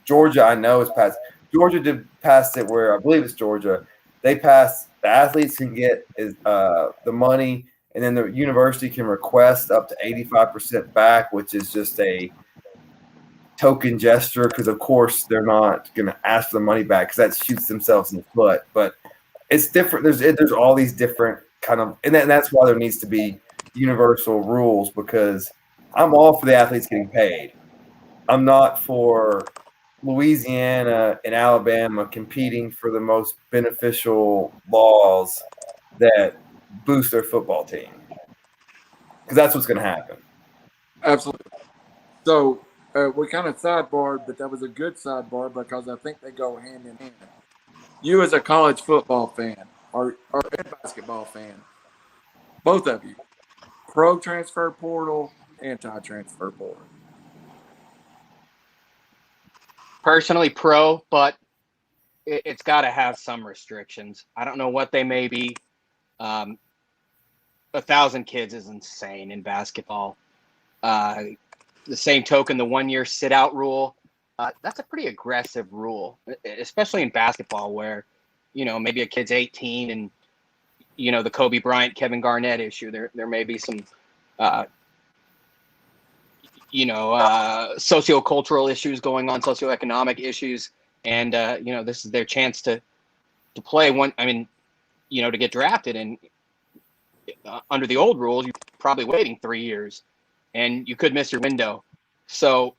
Georgia, I know, has passed. Georgia did pass it where I believe it's Georgia. They passed the athletes can get the money, and then the university can request up to 85% back, which is just a token gesture because, of course, they're not going to ask for the money back because that shoots themselves in the foot. But it's different. There's all these different kind of, and that's why there needs to be universal rules, because I'm all for the athletes getting paid. I'm not for Louisiana and Alabama competing for the most beneficial laws that boost their football team, because that's what's going to happen. Absolutely. So we kind of sidebarred, but that was a good sidebar because I think they go hand in hand. You as a college football fan or a basketball fan, both of you, pro transfer portal, anti-transfer portal. Personally, pro, but it's got to have some restrictions. I don't know what they may be. 1,000 kids is insane in basketball. The same token, the 1-year sit-out rule, that's a pretty aggressive rule, especially in basketball where, maybe a kid's 18 and, the Kobe Bryant, Kevin Garnett issue. There may be some, sociocultural issues going on, socioeconomic issues. And, this is their chance to play to get drafted. And under the old rules, you're probably waiting 3 years and you could miss your window. So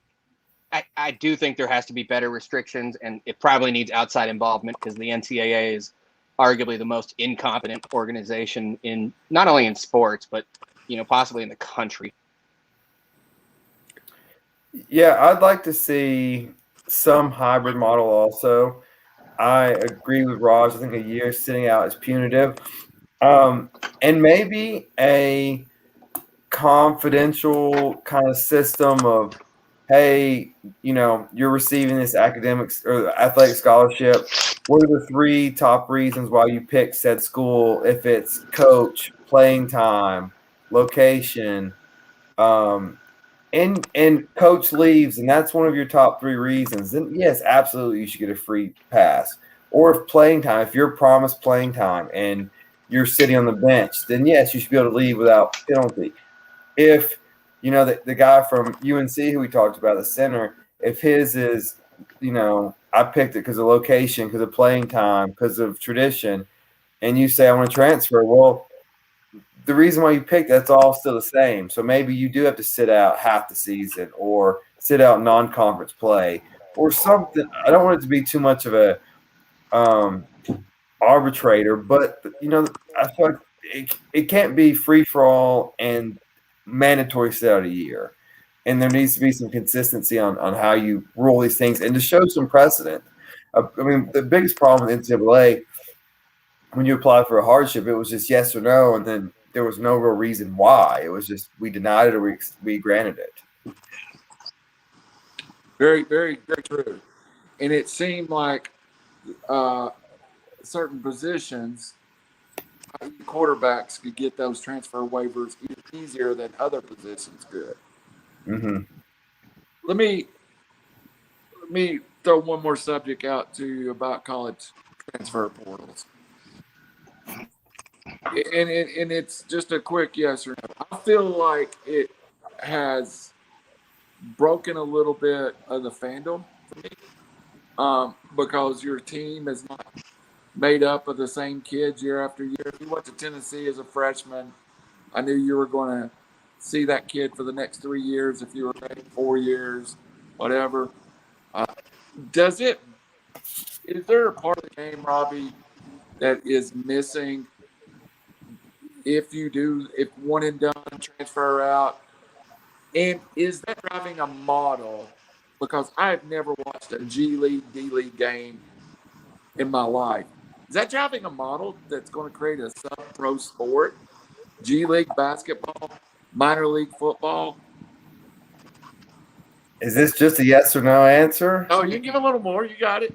I do think there has to be better restrictions, and it probably needs outside involvement because the NCAA is arguably the most incompetent organization in not only in sports, but, possibly in the country. Yeah, I'd like to see some hybrid model also. I agree with Raj. I think a year sitting out is punitive. And maybe a confidential kind of system of, hey, you're receiving this academics or athletic scholarship. What are the 3 top reasons why you pick said school? If it's coach, playing time, location, and coach leaves, and that's one of your top 3 reasons, then yes, absolutely, you should get a free pass. Or if playing time, if you're promised playing time and you're sitting on the bench, then yes, you should be able to leave without penalty. If the guy from UNC who we talked about, the center, if his is, I picked it because of location, because of playing time, because of tradition, and you say I want to transfer, well, the reason why you picked that's all still the same. So maybe you do have to sit out half the season or sit out non-conference play or something. I don't want it to be too much of a arbitrator, but I feel like it can't be free for all and mandatory sit out a year. And there needs to be some consistency on how you rule these things and to show some precedent. The biggest problem with NCAA, when you apply for a hardship, it was just yes or no, and then there was no real reason why. It was just we denied it or we granted it. Very, very, very true. And it seemed like certain positions, quarterbacks could get those transfer waivers easier than other positions could. Mm-hmm. Let me throw one more subject out to you about college transfer portals. And it's just a quick yes or no. I feel like it has broken a little bit of the fandom for me, because your team is not made up of the same kids year after year. If you went to Tennessee as a freshman, I knew you were going to see that kid for the next 3 years. If you were ready 4 years, whatever. Is there a part of the game, Robbie, that is missing if one and done transfer out? And is that driving a model? Because I've never watched a G League, D League game in my life. Is that driving a model that's going to create a sub-pro sport? G League basketball, minor league football? Is this just a yes or no answer? Oh, you can give a little more. You got it.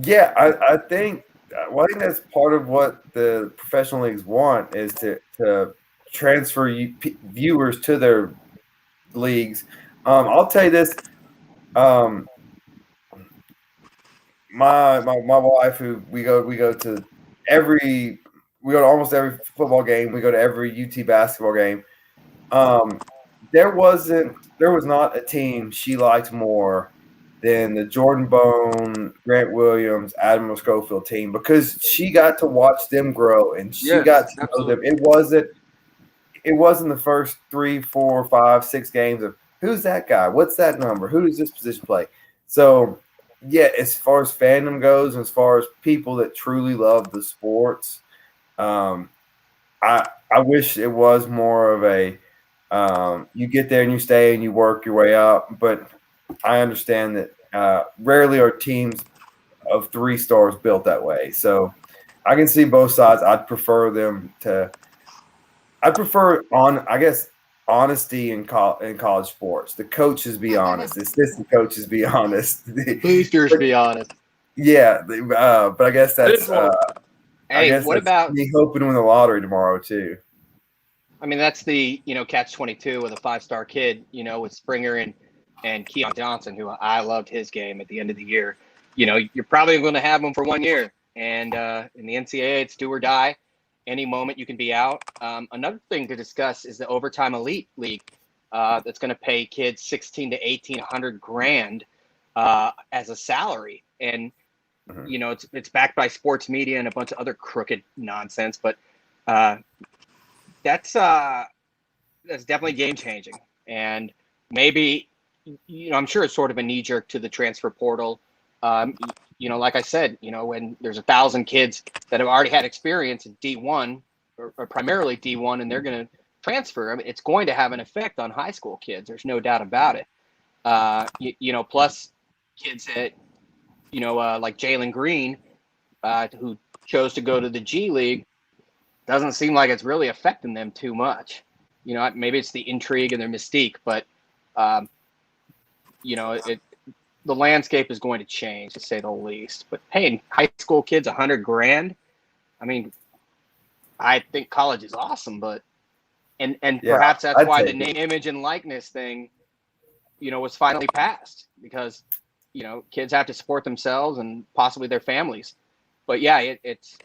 Yeah, I think that's part of what the professional leagues want is to transfer viewers to their leagues. I'll tell you this. My wife, who we go to almost every football game. We go to every UT basketball game. There was not a team she liked more than the Jordan Bone, Grant Williams, Admiral Schofield team because she got to watch them grow and she got to know them. It wasn't the first 3, 4, 5, 6 games of who's that guy? What's that number? Who does this position play? So yeah, as far as fandom goes, and as far as people that truly love the sports, I wish it was more of a you get there and you stay and you work your way up. But I understand that rarely are teams of 3 stars built that way. So I can see both sides. I'd prefer honesty in college sports. The coaches be honest. The assistant coaches be honest. Boosters be honest. Yeah, but I guess that's. Hey, what about me hoping to win the lottery tomorrow too? I mean, that's the catch-22 with a 5-star kid, with Springer and Keon Johnson, who I loved his game at the end of the year. You're probably going to have him for 1 year, and in the NCAA, it's do or die. Any moment you can be out. Another thing to discuss is the Overtime Elite League that's going to pay kids 16 to 1,800 grand as a salary, and it's backed by sports media and a bunch of other crooked nonsense. But that's definitely game changing, and maybe I'm sure it's sort of a knee jerk to the transfer portal. Like I said, when there's 1,000 kids that have already had experience in D1 or primarily D1, and they're going to transfer, I mean, it's going to have an effect on high school kids. There's no doubt about it. Plus kids that, like Jalen Green, who chose to go to the G League, doesn't seem like it's really affecting them too much. Maybe it's the intrigue and their mystique, but, the landscape is going to change, to say the least. But paying high school kids 100 grand, I mean, I think college is awesome, but and perhaps that's why the name, image, and likeness thing, was finally passed, because kids have to support themselves and possibly their families. But yeah, it's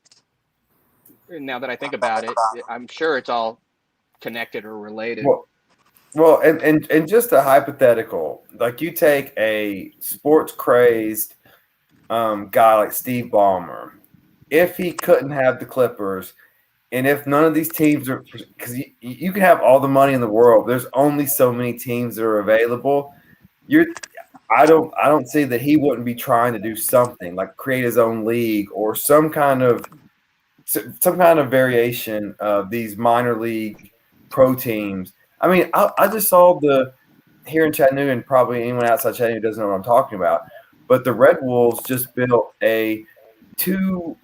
now that I think about it, I'm sure it's all connected or related. Well, and just a hypothetical, like you take a sports crazed guy like Steve Ballmer, if he couldn't have the Clippers, and if none of these teams are, because you can have all the money in the world, there's only so many teams that are available. I don't see that he wouldn't be trying to do something like create his own league or some kind of variation of these minor league pro teams. I mean, I just saw here in Chattanooga, and probably anyone outside Chattanooga doesn't know what I'm talking about, but the Red Wolves just built a it's like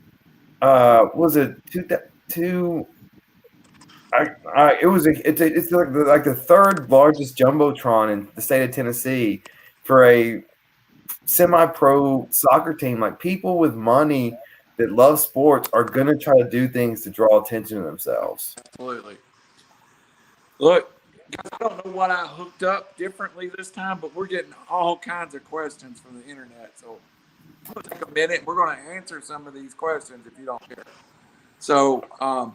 the 3rd largest jumbotron in the state of Tennessee for a semi-pro soccer team. Like, people with money that love sports are going to try to do things to draw attention to themselves. Absolutely. Look, guys, I don't know what I hooked up differently this time, but we're getting all kinds of questions from the internet. So it'll take a minute. We're going to answer some of these questions if you don't care. So I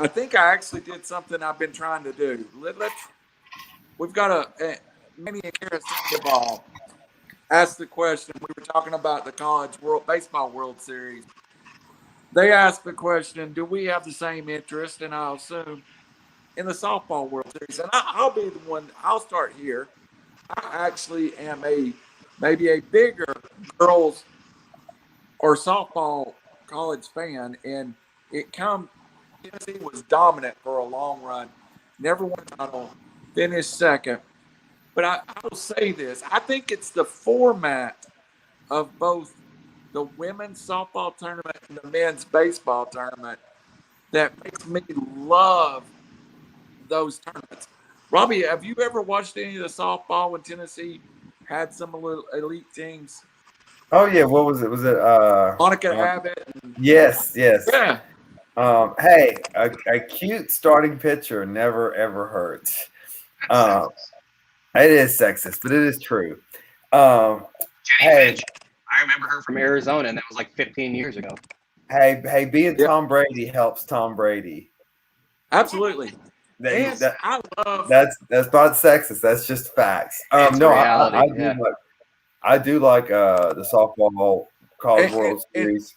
think I actually did something I've been trying to do. We've got Manny and Kara Sandoval asked the question. We were talking about the College Baseball World Series. They asked the question, do we have the same interest? And I'll assume in the Softball World Series. And I'll be the one, I'll start here. I actually am maybe a bigger girls or softball college fan, and Tennessee was dominant for a long run. Never won a title, finished second. But I will say this. I think it's the format of both the women's softball tournament and the men's baseball tournament that makes me love those tournaments. Robbie, have you ever watched any of the softball when Tennessee had some little elite teams? Oh yeah, what was it? Was it Monica Abbott? Yes. Yeah. Hey, a cute starting pitcher never ever hurts. It is sexist, but it is true. Hey, I remember her from Arizona, and that was like 15 years ago. Hey, being Tom Brady helps Tom Brady. Absolutely. That's I love not sexist. That's just facts. No, reality, I do like the softball college World Series.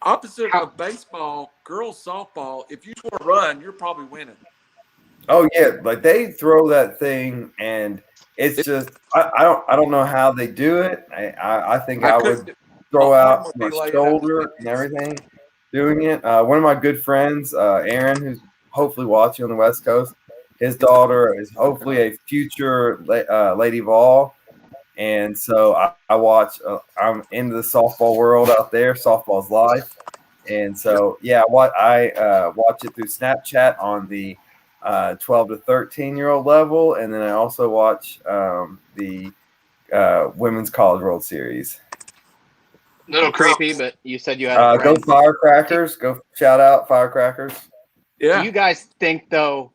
Opposite of baseball, girls softball. If you score a run, you're probably winning. Oh yeah, like they throw that thing, and it's just I don't know how they do it. I think I would throw out my shoulder and everything doing it. One of my good friends, Aaron, who's hopefully watching on the West Coast, his daughter is hopefully a future Lady Vol. And so I watch. I'm into the softball world out there. Softball's life, and so I watch it through Snapchat on the 12 to 13-year-old level, and then I also watch the Women's College World Series. A little creepy, but you said you had go Firecrackers. Go shout out Firecrackers. Yeah. Do you guys think though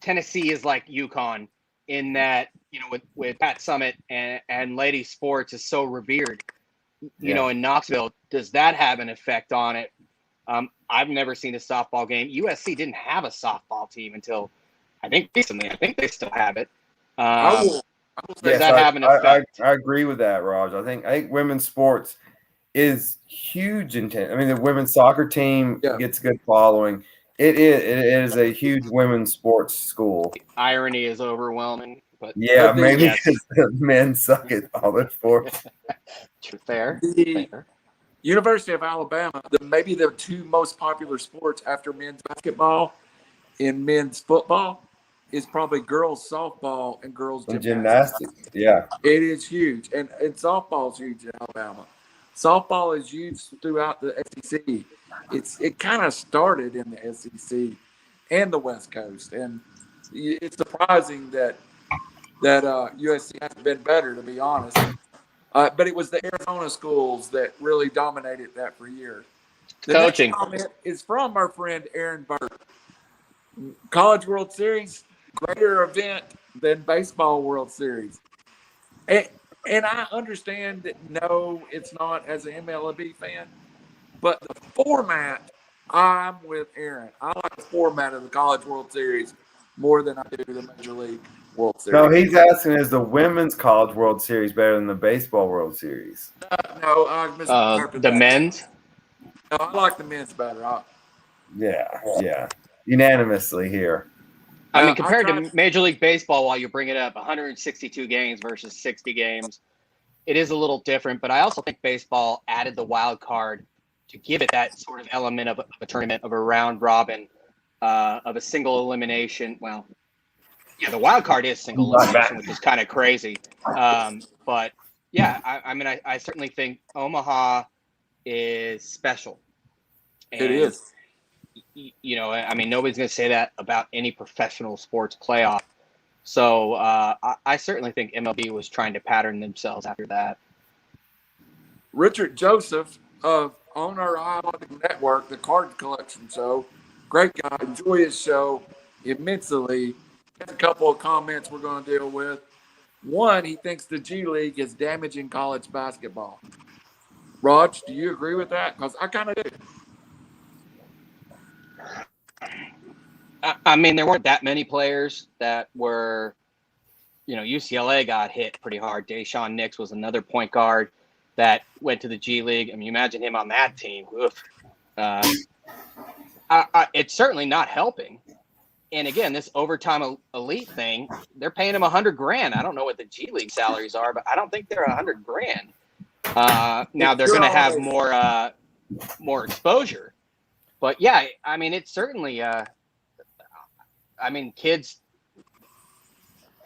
Tennessee is like UConn in that? With Pat Summitt and lady sports is so revered, in Knoxville, does that have an effect on it? I've never seen a softball game. USC didn't have a softball team until I think recently. I think they still have it. Does that have an effect? I agree with that, Raj. I think women's sports is huge in Tennessee. I mean, the women's soccer team gets good following. It is a huge women's sports school. The irony is overwhelming. But maybe because the men suck at all their sports. Fair. University of Alabama, maybe the two most popular sports after men's basketball and men's football is probably girls softball and girls gymnastics. Yeah, it is huge, and softball is huge in Alabama. Softball is huge throughout the SEC. It kind of started in the SEC and the West Coast, and it's surprising that USC hasn't been better, to be honest. But it was the Arizona schools that really dominated that for years. The coaching next comment is from our friend Aaron Burke. College World Series, greater event than baseball World Series. And I understand that, no, it's not as an MLB fan, but the format, I'm with Aaron. I like the format of the College World Series more than I do the Major League World Series. No, he's asking, is the Women's College World Series better than the Baseball World Series? No, I misinterpreted the men's? No, I like the men's better. Yeah. Unanimously here. I mean, compared to Major League Baseball, while you bring it up, 162 games versus 60 games, it is a little different. But I also think baseball added the wild card to give it that sort of element of a tournament, of a round robin, of a single elimination. Well, the wild card is single elimination, which is kind of crazy. But I certainly think Omaha is special. And, it is. Nobody's going to say that about any professional sports playoff. So I certainly think MLB was trying to pattern themselves after that. Richard Joseph on our Highlighting Network, the Card Collection Show, great guy, enjoy his show immensely. A couple of comments we're going to deal with. One, he thinks the G League is damaging college basketball. Raj, do you agree with that? Because I kind of do. I mean, there weren't that many players that were, UCLA got hit pretty hard. Deshaun Nix was another point guard that went to the G League. I mean, you imagine him on that team. It's certainly not helping. And again, this overtime elite thing, they're paying him $100,000. I don't know what the G League salaries are, but I don't think they're $100,000. Now they're going to have more more exposure. But yeah, I mean, it's certainly, kids,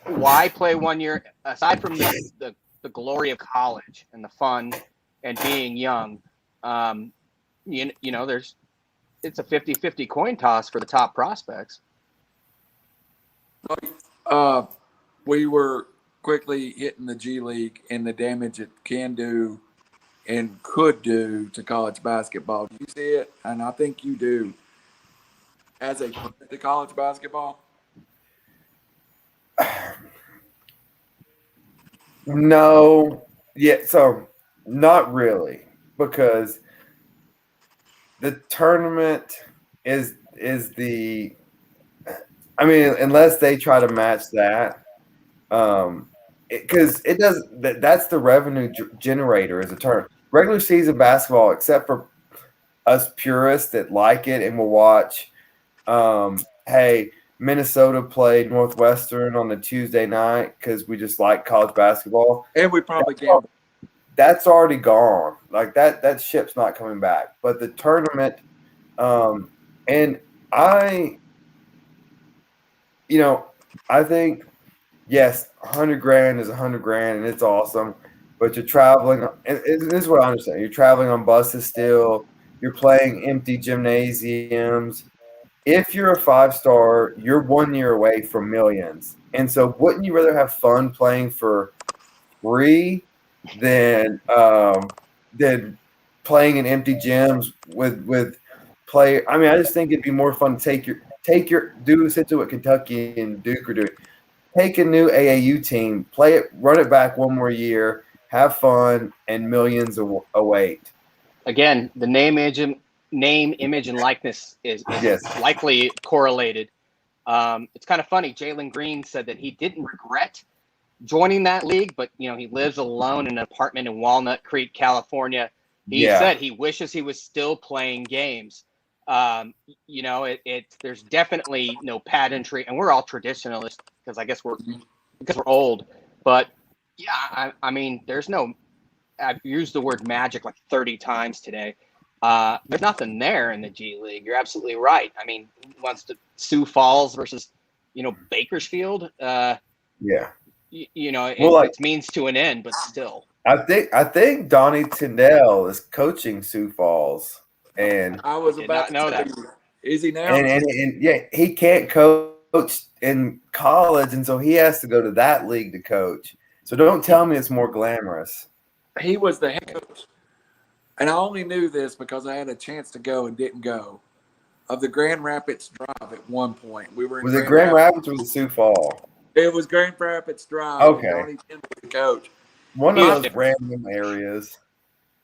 why play 1 year aside from the glory of college and the fun and being young? It's a 50-50 coin toss for the top prospects. We were quickly hitting the G League and the damage it can do and could do to college basketball. Do you see it? And I think you do. As a threat to college basketball? No. Yeah, so not really, because the tournament is the, I mean, unless they try to match that, because it does, that's the revenue generator is a tournament. Regular season basketball, except for us purists that like it and will watch, hey, Minnesota played Northwestern on the Tuesday night because we just like college basketball. And we probably gamble. That's already gone. Like that ship's not coming back. But the tournament, and I think, yes, 100 grand is 100 grand and it's awesome. But you're traveling, and this is what I understand. You're traveling on buses still. You're playing empty gymnasiums. If you're a 5-star, you're 1 year away from millions. And so wouldn't you rather have fun playing for free than playing in empty gyms with play? I mean, I just think it'd be more fun to take your do essentially what Kentucky and Duke are doing. Take a new AAU team, play it, run it back one more year, have fun, and millions await. Again, the name, image, and likeness is Yes. likely correlated. It's kind of funny. Jalen Green said that he didn't regret joining that league, but he lives alone in an apartment in Walnut Creek, California. He said he wishes he was still playing games. There's definitely no pageantry, and we're all traditionalists because I guess we're old. But yeah, I mean, there's no. I've used the word magic like 30 times today. There's nothing there in the G League. You're absolutely right. I mean, who wants to Sioux Falls versus, Bakersfield? It's means to an end, but still. I think Donnie Tyndall is coaching Sioux Falls, and I was about to know that. Is he now? And yeah, he can't coach in college, and so he has to go to that league to coach. So don't tell me it's more glamorous. He was the head coach, and I only knew this because I had a chance to go and didn't go, of the Grand Rapids Drive at one point. We were in Grand Rapids or was it Sioux Falls? It was Grand Rapids Drive. Okay. Donnie Tyndall was the coach. One of those random areas.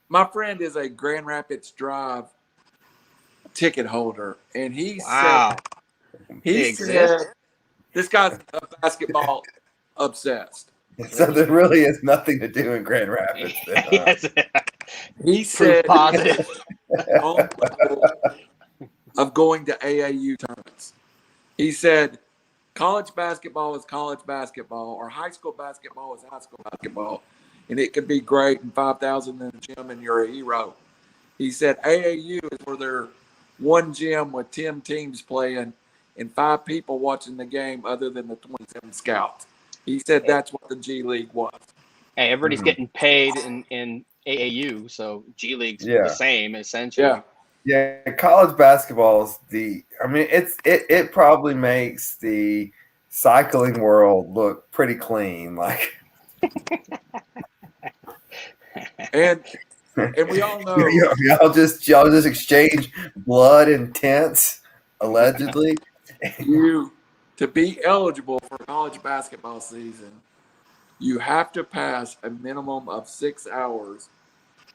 My friend is a Grand Rapids Drive ticket holder, and he said this guy's basketball obsessed. So there really is nothing to do in Grand Rapids. Then, yes. He said positive of going to AAU tournaments. He said college basketball is college basketball, or high school basketball is high school basketball, and it could be great and 5,000 in the gym and you're a hero. He said AAU is where they're one gym with 10 teams playing and 5 people watching the game other than the 27 scouts. He said that's what the G League was. Hey, everybody's getting paid in AAU, so G League's the same essentially. Yeah, college basketball is it probably makes the cycling world look pretty clean, like. and we all know y'all just exchange blood and tents, allegedly. To be eligible for college basketball season, you have to pass a minimum of 6 hours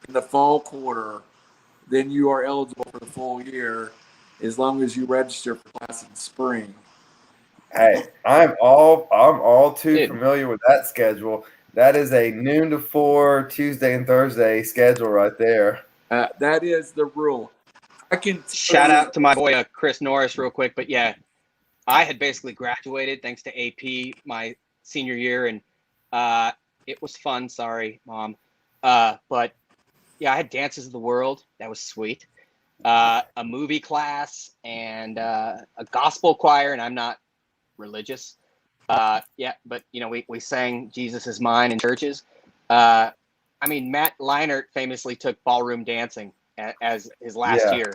in the fall quarter. Then you are eligible for the full year, as long as you register for class in spring. Hey, I'm all too familiar with that schedule. That is a noon to 4 Tuesday and Thursday schedule right there. That is the rule. I can shout out to my boy Chris Norris real quick, but yeah, I had basically graduated thanks to AP my senior year, and it was fun. Sorry, Mom, but I had Dances of the World. That was sweet. A movie class and a gospel choir, and I'm not religious. But we sang Jesus Is Mine in churches. Matt Leinart famously took ballroom dancing as his last year.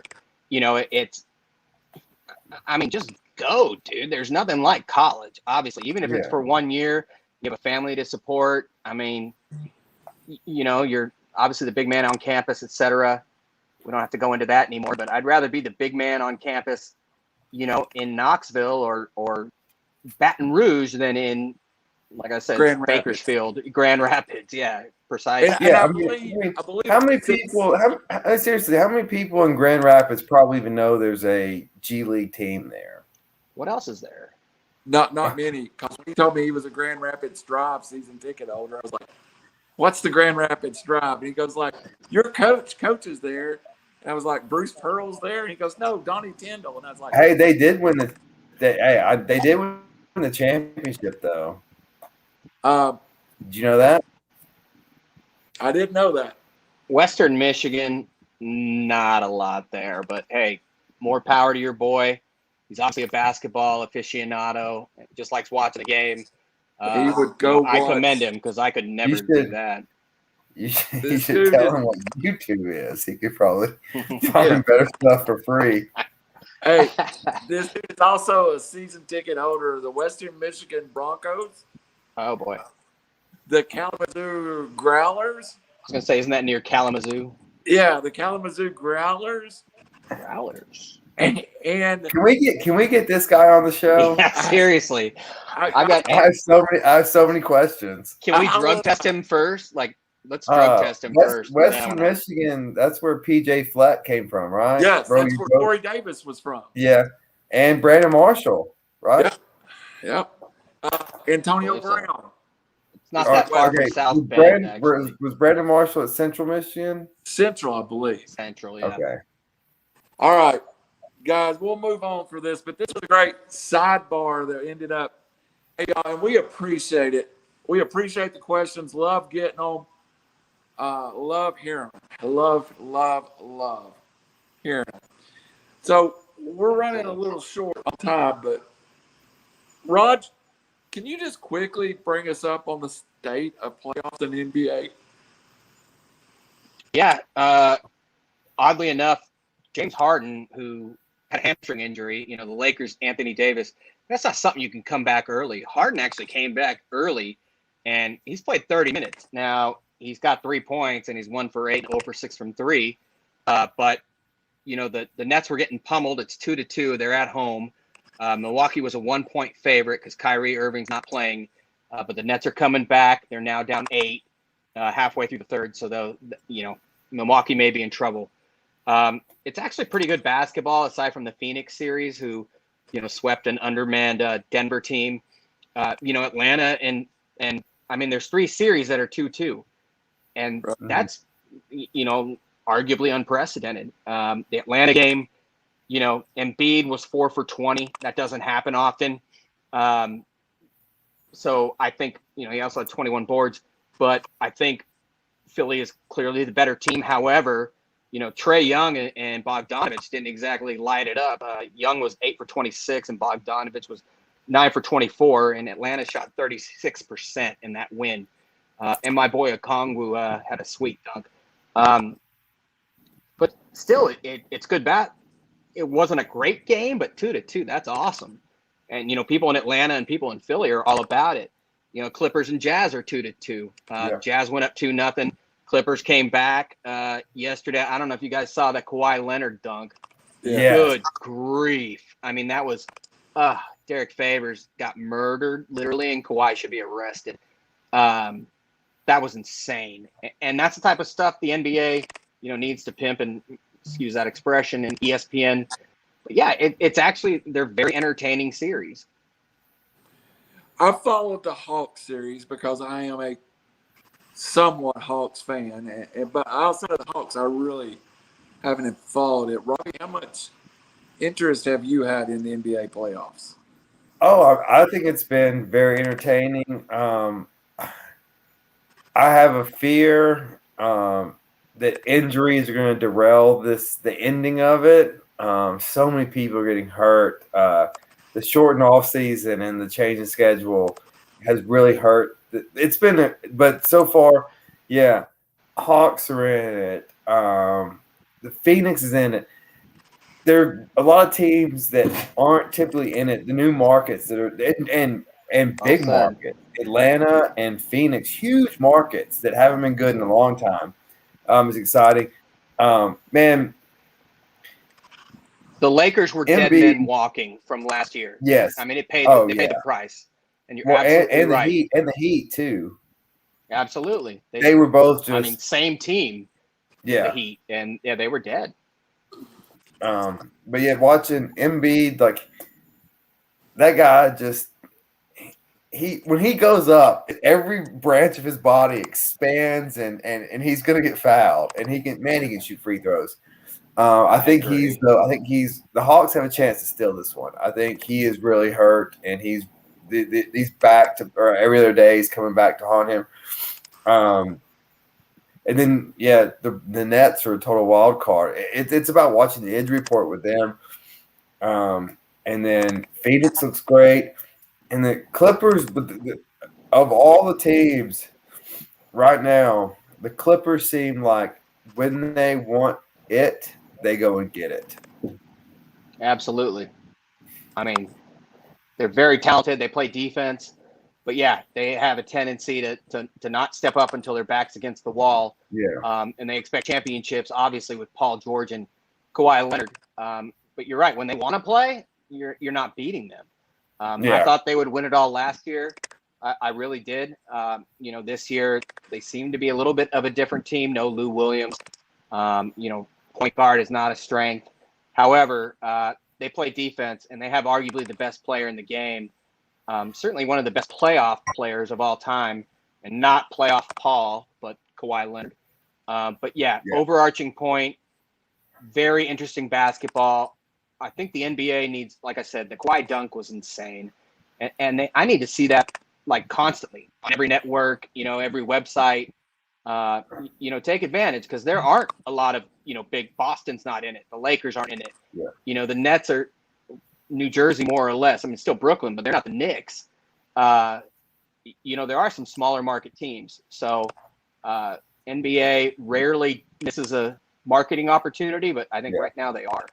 Just go, dude. There's nothing like college, obviously. Even if it's for 1 year, you have a family to support. You're obviously the big man on campus, etc. We don't have to go into that anymore, but I'd rather be the big man on campus, in Knoxville or Baton Rouge than in, like I said, Bakersfield, Grand Rapids. Yeah, precisely. I believe how many people? Seriously, how many people in Grand Rapids probably even know there's a G League team there? What else is there? Not many. Because when he told me he was a Grand Rapids Drive season ticket holder, I was like, "What's the Grand Rapids Drive?" And he goes like, "Your coach is there." And I was like, "Bruce Pearl's there?" And he goes, "No, Donnie Tyndall." And I was like, "Hey, they did win they did win the championship though." Did you know that? I didn't know that. Western Michigan, not a lot there, but hey, more power to your boy. He's obviously a basketball aficionado. Just likes watching the game. He would go. I commend him because I could never do that. You should tell him what YouTube is. He could probably find better stuff for free. Hey, this dude is also a season ticket holder of the Western Michigan Broncos. Oh, boy. The Kalamazoo Growlers. I was going to say, isn't that near Kalamazoo? Yeah, the Kalamazoo Growlers. Growlers. And can we get this guy on the show? Yeah, seriously. I have so many questions. Can we drug test him first? Let's drug test him first. Western Michigan, that's where PJ Fleck came from, right? Yes, that's where Corey Davis was from. Yeah. And Brandon Marshall, right? Yeah. Antonio Brown. It's not that far from South Bend. Was Brandon Marshall at Central Michigan? Central, I believe. Central, yeah. Okay. All right, guys, we'll move on for this, but this was a great sidebar that ended up. Hey, y'all, and we appreciate it. We appreciate the questions. Love getting them. Love hearing them. Love hearing them. So we're running a little short on time, but Raj, can you just quickly bring us up on the state of playoffs in the NBA? Yeah. Oddly enough, James Harden, who had a hamstring injury, the Lakers, Anthony Davis, that's not something you can come back early. Harden actually came back early, and he's played 30 minutes. Now, he's got 3 points, and he's 1 for 8, 0 for 6 from 3. But, the Nets were getting pummeled. It's 2-2. They're at home. Milwaukee was a 1-point favorite because Kyrie Irving's not playing. But the Nets are coming back. They're now down 8 halfway through the third. So, Milwaukee may be in trouble. It's actually pretty good basketball aside from the Phoenix series, who, swept an undermanned Denver team. Atlanta and there's 3 series that are 2-2, and that's arguably unprecedented. The Atlanta game, Embiid was 4 for 20. That doesn't happen often. So I think he also had 21 boards, but I think Philly is clearly the better team. However, Trae Young and Bogdanovich didn't exactly light it up. Young was 8 for 26 and Bogdanovich was 9 for 24, and Atlanta shot 36% in that win. And my boy Okongwu had a sweet dunk. But still, it's good bat. It wasn't a great game, but 2-2, that's awesome. And, people in Atlanta and people in Philly are all about it. Clippers and Jazz are 2-2. Jazz went up 2-0. Clippers came back yesterday. I don't know if you guys saw that Kawhi Leonard dunk. Yeah. Good grief. That was Derek Favors got murdered, literally, and Kawhi should be arrested. That was insane. And that's the type of stuff the NBA, needs to pimp, and excuse that expression, and ESPN. But yeah, it's actually, they're very entertaining series. I followed the Hawks series because I am a somewhat Hawks fan, but outside of the Hawks, I really haven't followed it. Robbie, how much interest have you had in the NBA playoffs? Oh, I think it's been very entertaining. I have a fear that injuries are going to derail the ending of it. So many people are getting hurt. The shortened off season and the change in schedule has really hurt. It's been, but so far, yeah, Hawks are in it. The Phoenix is in it. There are a lot of teams that aren't typically in it. The new markets that are and big markets, Atlanta and Phoenix, huge markets that haven't been good in a long time. It's exciting. Man, the Lakers were dead men walking from last year. Yes, I mean, they paid the price, and you're absolutely and right. The Heat too. Absolutely, they were both just. Same team. Yeah, the Heat, and they were dead. But yeah, watching Embiid, like that guy, just when he goes up, every branch of his body expands, and he's gonna get fouled, and he can shoot free throws. I think the Hawks have a chance to steal this one. I think he is really hurt, and he's back to, or every other day he's coming back to haunt him. And then the Nets are a total wild card. It's about watching the injury report with them. And then Phoenix looks great, and the Clippers. But of all the teams right now, the Clippers seem like when they want it, they go and get it. Absolutely. I mean, they're very talented. They play defense, but yeah, they have a tendency to not step up until their back's against the wall. Yeah. And they expect championships, obviously, with Paul George and Kawhi Leonard. But you're right. When they want to play, you're not beating them. I thought they would win it all last year. I really did. This year they seem to be a little bit of a different team. No Lou Williams. Point guard is not a strength. However, they play defense, and they have arguably the best player in the game. Certainly one of the best playoff players of all time, and not playoff Paul, but Kawhi Leonard. Overarching point, very interesting basketball. I think the NBA needs, like I said, the Kawhi dunk was insane. And I need to see that like constantly on every network, every website. Take advantage, because there aren't a lot of, big. Boston's not in it. The Lakers aren't in it. Yeah. The Nets are New Jersey more or less. I mean, still Brooklyn, but they're not the Knicks. There are some smaller market teams. So NBA rarely misses a marketing opportunity, but I think right now they are.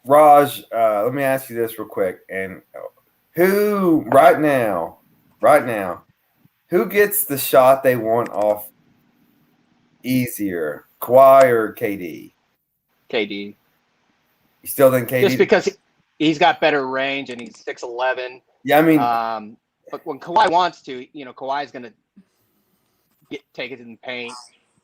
Raj, let me ask you this real quick. And who right now, who gets the shot they want off easier, Kawhi or KD? KD. You still think KD? Just because he's got better range and he's 6'11". Yeah, I mean, but when Kawhi wants to, Kawhi's going to take it in the paint.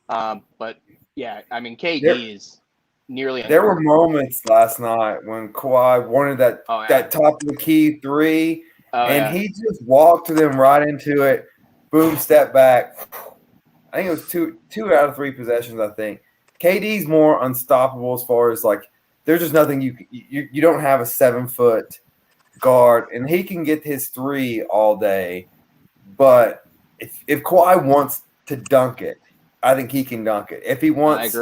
But yeah, I mean, KD is nearly. There were moments last night when Kawhi wanted that top of the key three, he just walked to them right into it. Boom, step back. I think it was two out of three possessions. I think KD's more unstoppable as far as like there's just nothing you don't have a 7-foot guard, and he can get his three all day. But if Kawhi wants to dunk it, I think he can dunk it. If he wants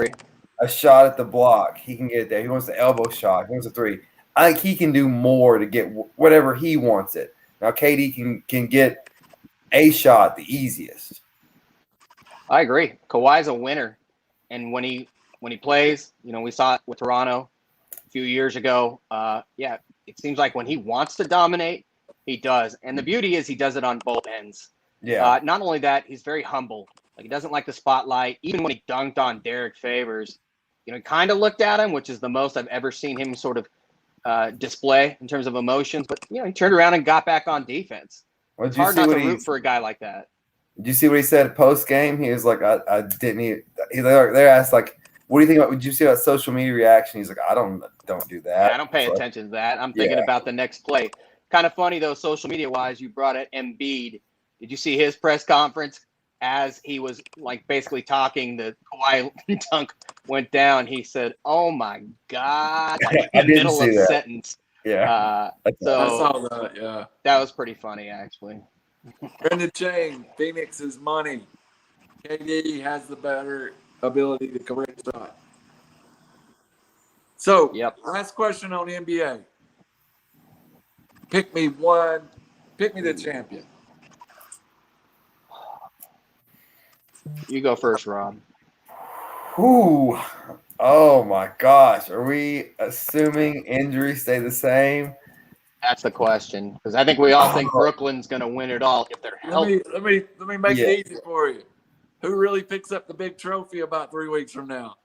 a shot at the block, he can get it there. If he wants the elbow shot, if he wants a three, I think he can do more to get whatever he wants it. Now KD can get a shot the easiest. I agree. Kawhi's a winner, and when he plays, we saw it with Toronto a few years ago. It seems like when he wants to dominate, he does. And the beauty is he does it on both ends. Yeah. Not only that, he's very humble. Like, he doesn't like the spotlight. Even when he dunked on Derek Favors, he kind of looked at him, which is the most I've ever seen him sort of display in terms of emotions. But he turned around and got back on defense. It's hard not to root for a guy like that. Did you see what he said post game? He was like, I didn't even. They asked like, what do you think about? Would you see that social media reaction? He's like, I don't do that. Yeah, I don't pay attention to that. I'm thinking about the next play. Kind of funny though, social media wise. You brought it Embiid. Did you see his press conference as he was like basically talking? The Kawhi dunk went down. He said, "Oh my God!" Like in the middle of a sentence. Yeah. I saw that. Yeah. That was pretty funny, actually. Brendan Chain, Phoenix's money. KD has the better ability to correct shot. So, Yep. last question on NBA. Pick me one. Pick me the champion. You go first, Rob. Ooh. Oh my gosh. Are we assuming injuries stay the same? That's the question, because I think we all think Brooklyn's going to win it all if they're healthy. Let me make it easy for you. Who really picks up the big trophy about 3 weeks from now?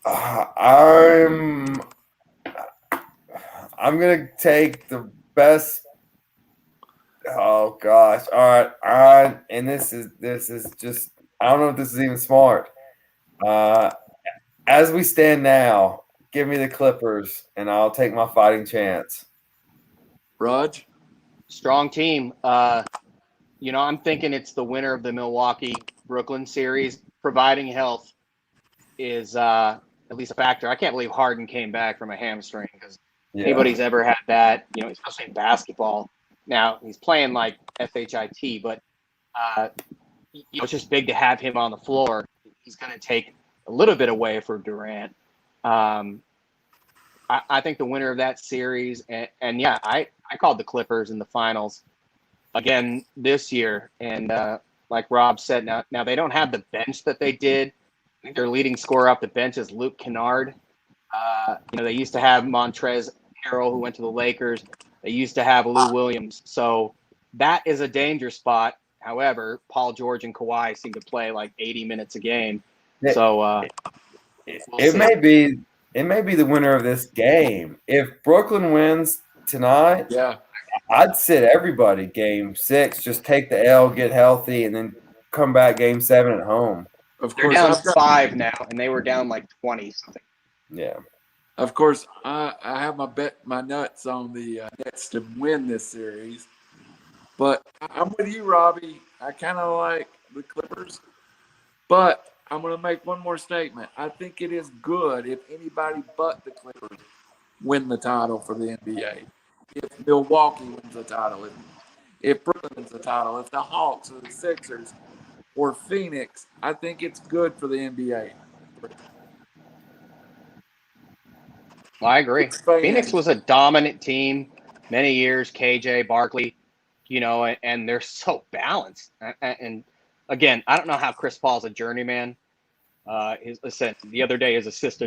I'm gonna take the best. Oh gosh! All right. And this is just. I don't know if this is even smart. As we stand now, give me the Clippers, and I'll take my fighting chance. Raj? Strong team. I'm thinking it's the winner of the Milwaukee-Brooklyn series, providing health is at least a factor. I can't believe Harden came back from a hamstring because anybody's ever had that, especially in basketball. Now, he's playing like FHIT, but it's just big to have him on the floor. He's going to take a little bit away for Durant. I think the winner of that series, I called the Clippers in the finals again this year. And like Rob said, now they don't have the bench that they did. I think their leading scorer off the bench is Luke Kennard. They used to have Montrezl Harrell, who went to the Lakers. They used to have Lou Williams. So that is a danger spot. However, Paul George and Kawhi seem to play like 80 minutes a game. So it may be the winner of this game. If Brooklyn wins tonight, I'd sit everybody game 6, just take the L, get healthy, and then come back game 7 at home. Of they're course, down 5 now, and they were down like 20 something. Yeah. Of course, I have my nuts on the Nets to win this series, but I'm with you, Robbie. I kind of like the Clippers, but I'm going to make one more statement. I think it is good if anybody but the Clippers win the title for the NBA. If Milwaukee wins the title, if Brooklyn wins the title, if the Hawks or the Sixers or Phoenix, I think it's good for the NBA. Well, I agree. Phoenix was a dominant team many years, KJ, Barkley, and they're so balanced. And again, I don't know how Chris Paul's a journeyman. The other day, his assist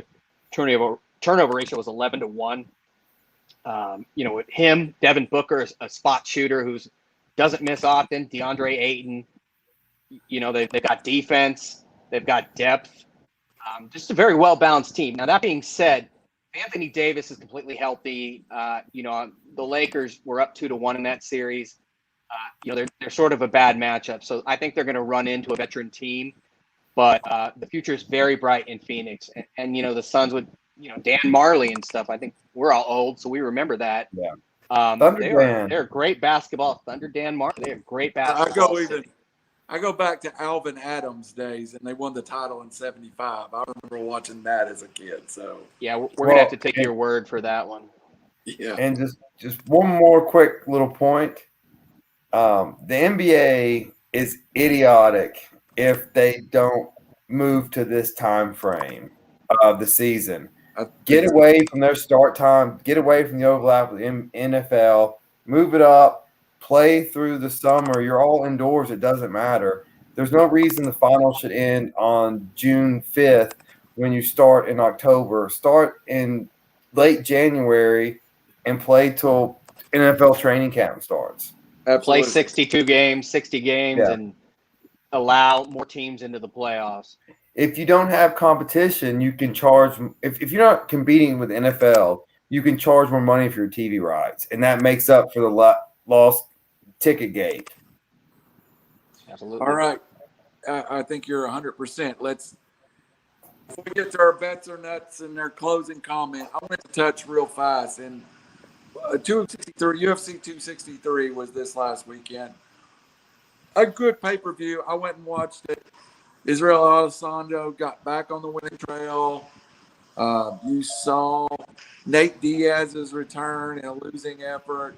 turnover ratio was 11-1. With him, Devin Booker is a spot shooter who doesn't miss often. DeAndre Ayton, they've got defense, they've got depth. Just a very well-balanced team. Now, that being said, Anthony Davis is completely healthy. The Lakers were up 2-1 in that series. They're sort of a bad matchup. So I think they're going to run into a veteran team. But the future is very bright in Phoenix. And the Suns with, Dan Marley and stuff. I think we're all old, so we remember that. Yeah. They're great basketball. Thunder Dan Marley. They're great basketball. I go back to Alvin Adams days, and they won the title in '75. I remember watching that as a kid. So yeah, we're gonna have to take your word for that one. Yeah. And just one more quick little point. The NBA is idiotic if they don't move to this time frame of the season. Get away from their start time. Get away from the overlap with NFL. Move it up. Play through the summer. You're all indoors. It doesn't matter. There's no reason the final should end on June 5th when you start in October. Start in late January and play till NFL training camp starts. Play 62 games, 60 games, and allow more teams into the playoffs. If you don't have competition, you can charge – if you're not competing with the NFL, you can charge more money for your TV rights, and that makes up for the lost ticket gate. Absolutely. All right. I think you're 100%. Before we get to our bets or nuts and their closing comment, I want to touch real fast. And 263, UFC 263 was this last weekend. A good pay-per-view. I went and watched it. Israel Adesanya got back on the winning trail. You saw Nate Diaz's return in a losing effort.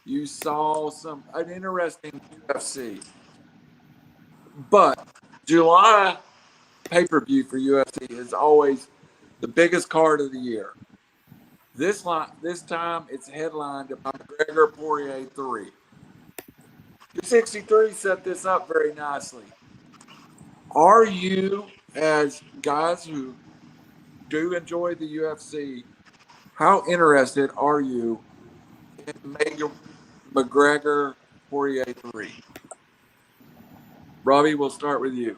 You saw an interesting UFC. But July pay-per-view for UFC is always the biggest card of the year. This time it's headlined by McGregor Poirier 3. 263 set this up very nicely. Are you, as guys who do enjoy the UFC, how interested are you in McGregor Poirier 3? Robbie, we'll start with you.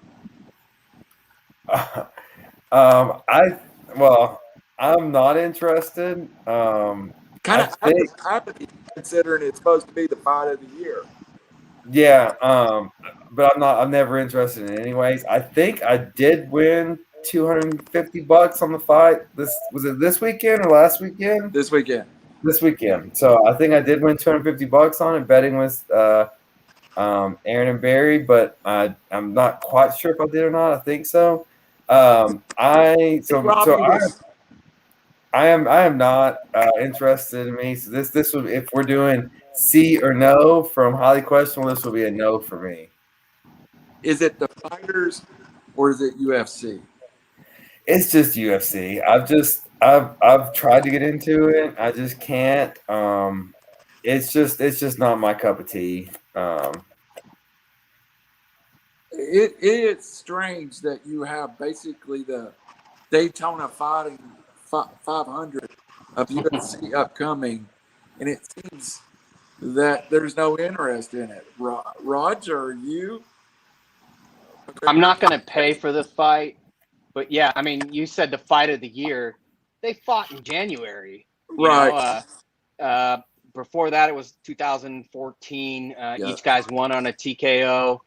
I'm not interested. Kind of apathy, considering it's supposed to be the fight of the year. Yeah, but I'm never interested in it anyways. I think I did win $250 on the fight. Was it this weekend or last weekend? This weekend. This weekend. So I think I did win $250 on it. Betting with Aaron and Barry, but I'm not quite sure if I did or not. I think so. I am not interested in me. So this would, if we're doing C or no from highly questionable, this will be a no for me. Is it the fighters or is it UFC? It's just UFC. I've tried to get into it. I just can't. It's just not my cup of tea. It is strange that you have basically the Daytona Fighting 500 of UFC upcoming, and it seems that there's no interest in it. Roger, you? I'm not going to pay for the fight, but yeah, I mean, you said the fight of the year. They fought in January, right? Before that, it was 2014. Each guy's won on a TKO,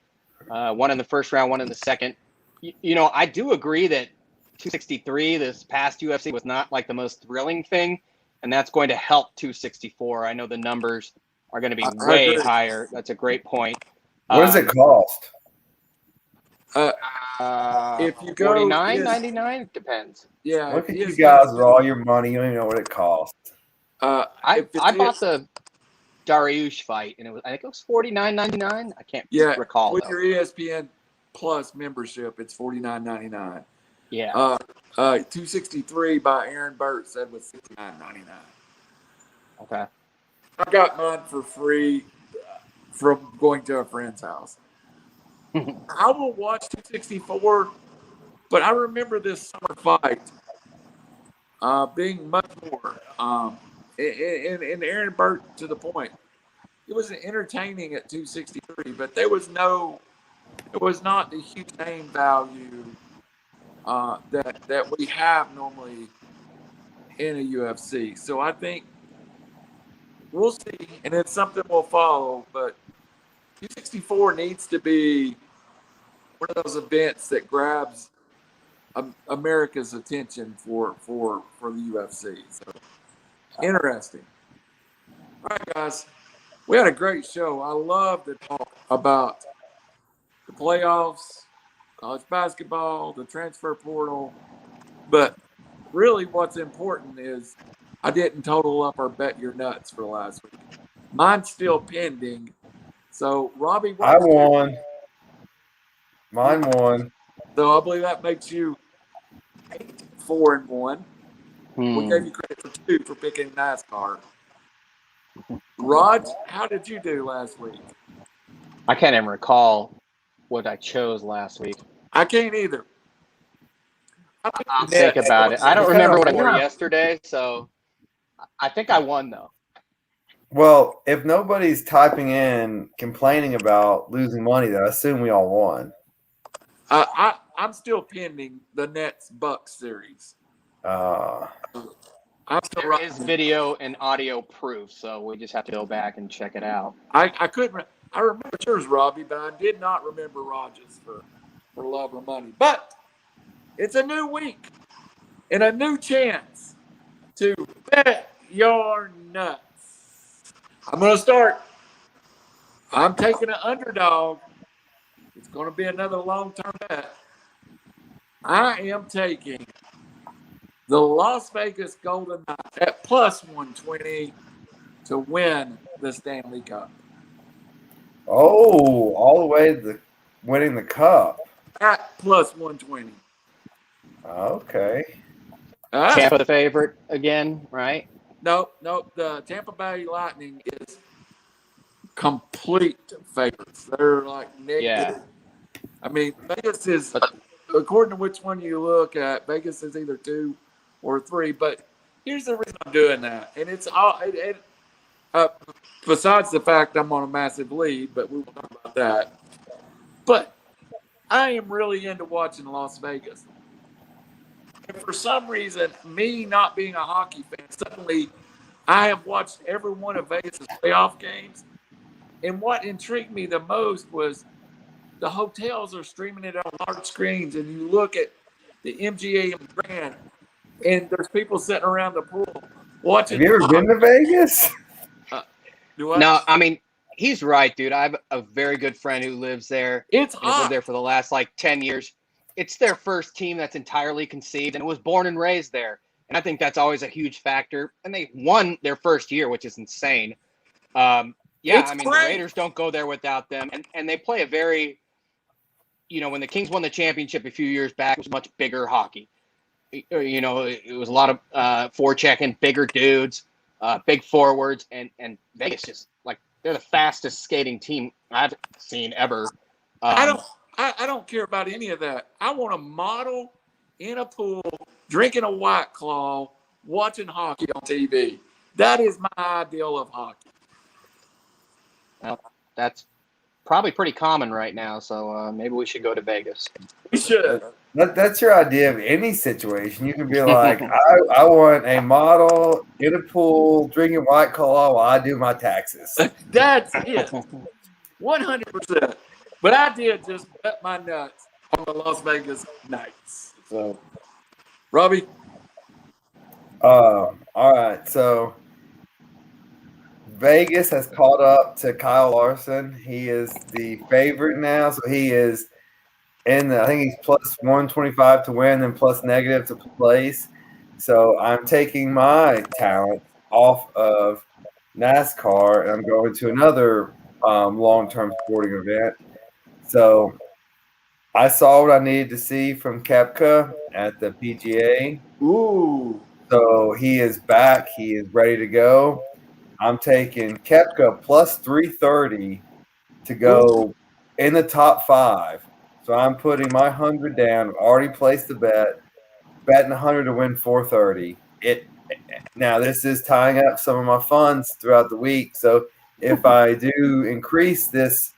one in the first round, one in the second. I do agree that 263, this past UFC, was not like the most thrilling thing, and that's going to help 264. I know the numbers are going to be way higher. That's a great point. What does it cost? If you go $49.99, it depends. Yeah. Look at you guys with all your money. You don't even know what it costs. I bought the Dariush fight, and I think it was $49.99. I can't recall. With your ESPN Plus membership, it's $49.99. Yeah. 263 by Aaron Burt said was $69.99. Okay. I got mine for free from going to a friend's house. I will watch 264, but I remember this summer fight being much more. And Aaron Burt, to the point, it was entertaining at 263, but it was not the huge name value that we have normally in a UFC. So I think we'll see, and it's something we'll follow, but 264 needs to be one of those events that grabs America's attention for the UFC. So interesting. All right, guys, we had a great show. I love to talk about the playoffs, college basketball, the transfer portal, but really what's important is I didn't total up or bet your nuts for last week. Mine's still pending. So, Robbie, I won. Mine won. So I believe that makes you 4-1. We gave you credit for 2 for picking NASCAR. Rod, how did you do last week? I can't even recall what I chose last week. I can't either. I'll think about it. I don't remember what I wore yesterday, so I think I won, though. Well, if nobody's typing in complaining about losing money, then I assume we all won. I'm still pending the Nets Bucks series. There is video and audio proof, so we just have to go back and check it out. I remember yours, Robbie, but I did not remember Rogers for love or money. But it's a new week and a new chance to bet your nuts. I'm going to start. I'm taking an underdog. It's going to be another long-term bet. I am taking the Las Vegas Golden Knights at plus 120 to win the Stanley Cup. Oh, all the way to winning the cup. At plus 120. Okay. Tampa the favorite again, right? No. The Tampa Bay Lightning is complete favorites. They're like negative. Yeah. I mean, Vegas is, according to which one you look at, Vegas is either 2 or 3. But here's the reason I'm doing that, and it's all. Besides the fact I'm on a massive lead, but we will talk about that. But I am really into watching Las Vegas. And for some reason, me not being a hockey fan, suddenly I have watched every one of Vegas' playoff games. And what intrigued me the most was the hotels are streaming it on large screens, and you look at the MGM Grand, and there's people sitting around the pool watching. Have you ever been to Vegas? No, I mean, he's right, dude. I have a very good friend who lives there. It's He's lived there for the last 10 years. It's their first team that's entirely conceived, and it was born and raised there. And I think that's always a huge factor. And they won their first year, which is insane. The Raiders don't go there without them. And they play a very, when the Kings won the championship a few years back, it was much bigger hockey. It was a lot of forechecking, bigger dudes, big forwards, and Vegas just they're the fastest skating team I've seen ever. I don't care about any of that. I want a model in a pool, drinking a White Claw, watching hockey on TV. That is my ideal of hockey. Well, that's probably pretty common right now, so maybe we should go to Vegas. We should. That's your idea of any situation. You can be like, I want a model in a pool, drinking White Claw while I do my taxes. That's it. 100%. But I did just bet my nuts on the Las Vegas Knights. So, Robbie? All right. So, Vegas has caught up to Kyle Larson. He is the favorite now. So, he is I think he's plus 125 to win and plus negative to place. So, I'm taking my talent off of NASCAR and I'm going to another long-term sporting event. So I saw what I needed to see from Koepka at the PGA. Ooh. So he is back. He is ready to go. I'm taking Koepka plus 330 to go in the top 5. So I'm putting my 100 down. I've already placed the bet. Betting 100 to win 430. Now this is tying up some of my funds throughout the week. So if I do increase this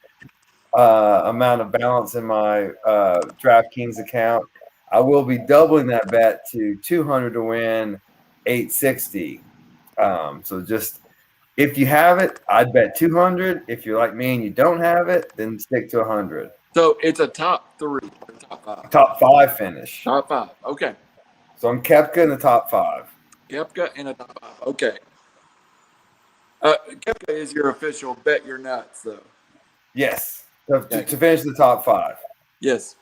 amount of balance in my DraftKings account, I will be doubling that bet to 200 to win 860. So just if you have it, I'd bet 200. If you're like me and you don't have it, then stick to 100. So it's a top 3 or top 5? Top 5 finish. Top 5. Okay. So I'm Koepka in the top 5. Koepka in the top 5. Okay. Koepka is your official bet your nuts, though. Yes. To finish the top 5. Yes.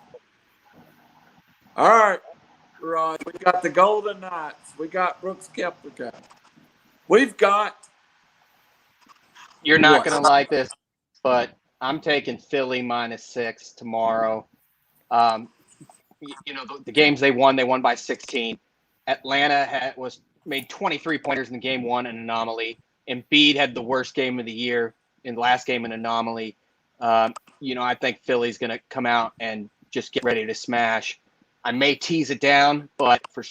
All right, Rod. We got the Golden Knights. We got Brooks Koepka. We've got. You're not going to like this, but I'm taking Philly -6 tomorrow. The games they won by 16. Atlanta made 23 pointers in game 1, an anomaly. Embiid had the worst game of the year in the last game, an anomaly. I think Philly's going to come out and just get ready to smash. I may tease it down, but for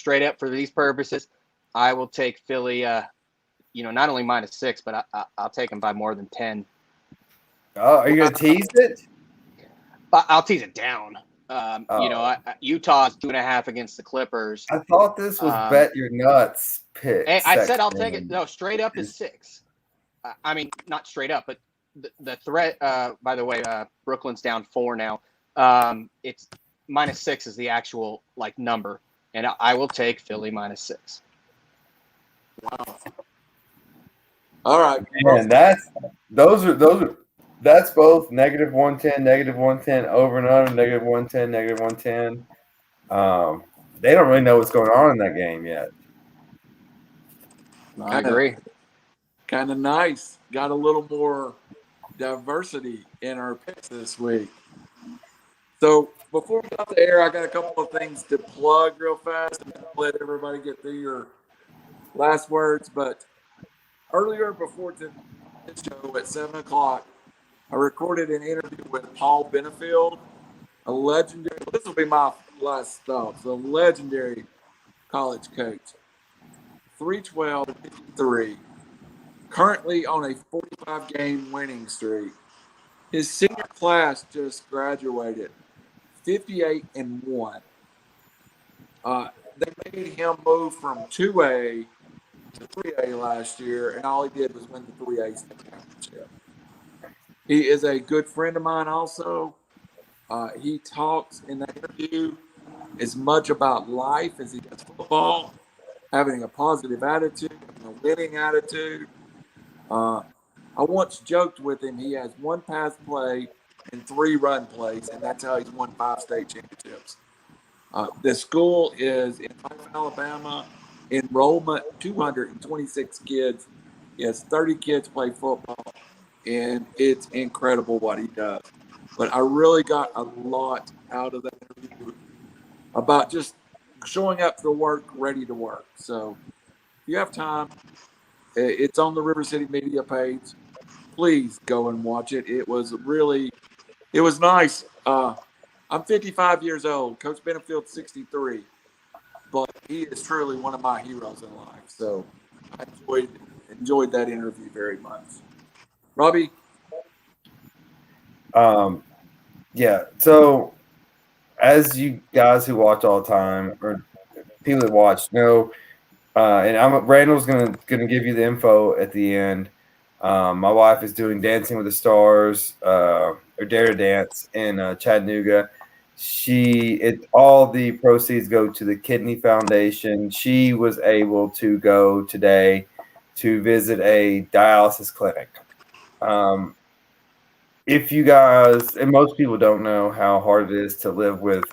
these purposes, I will take Philly, not only -6, but I'll take them by more than 10. Oh, are you going to tease it? I'll tease it down. Utah's 2.5 against the Clippers. I thought this was bet your nuts pick. Hey, I said I'll take it. No, straight up is 6. I mean, not straight up, but the threat. By the way, Brooklyn's down 4 now. It's -6 is the actual number, and I will take Philly -6. Wow. All right, and that's both -110, -110 over and under, -110, -110. They don't really know what's going on in that game yet. I agree. Kind of nice. Got a little more diversity in our picks this week. So before we get off the air, I got a couple of things to plug real fast and let everybody get through your last words. But earlier before the show at 7 o'clock, I recorded an interview with Paul Benefield, a legendary, this will be my last thoughts, a legendary college coach. 3-12-53, currently on a 45-game winning streak. His senior class just graduated 58-1. They made him move from 2A to 3A last year, and all he did was win the 3A state championship. He is a good friend of mine also. He talks in that interview as much about life as he does football, having a positive attitude, having a winning attitude. I once joked with him, he has 1 pass play and 3 run plays, and that's how he's won 5 state championships. The school is in Alabama. Enrollment, 226 kids. He has 30 kids play football, and it's incredible what he does. But I really got a lot out of that interview about just showing up to work, ready to work. So if you have time, it's on the River City Media page. Please go and watch it. It was nice. I'm 55 years old. Coach Benefield's 63. But he is truly one of my heroes in life. So I enjoyed that interview very much. Robbie? Yeah. So as you guys who watch all the time, or people that watch know, and Randall's gonna give you the info at the end. My wife is doing Dancing with the Stars, or Dare to Dance in Chattanooga. All the proceeds go to the Kidney Foundation. She was able to go today to visit a dialysis clinic. If you guys, and most people don't know how hard it is to live with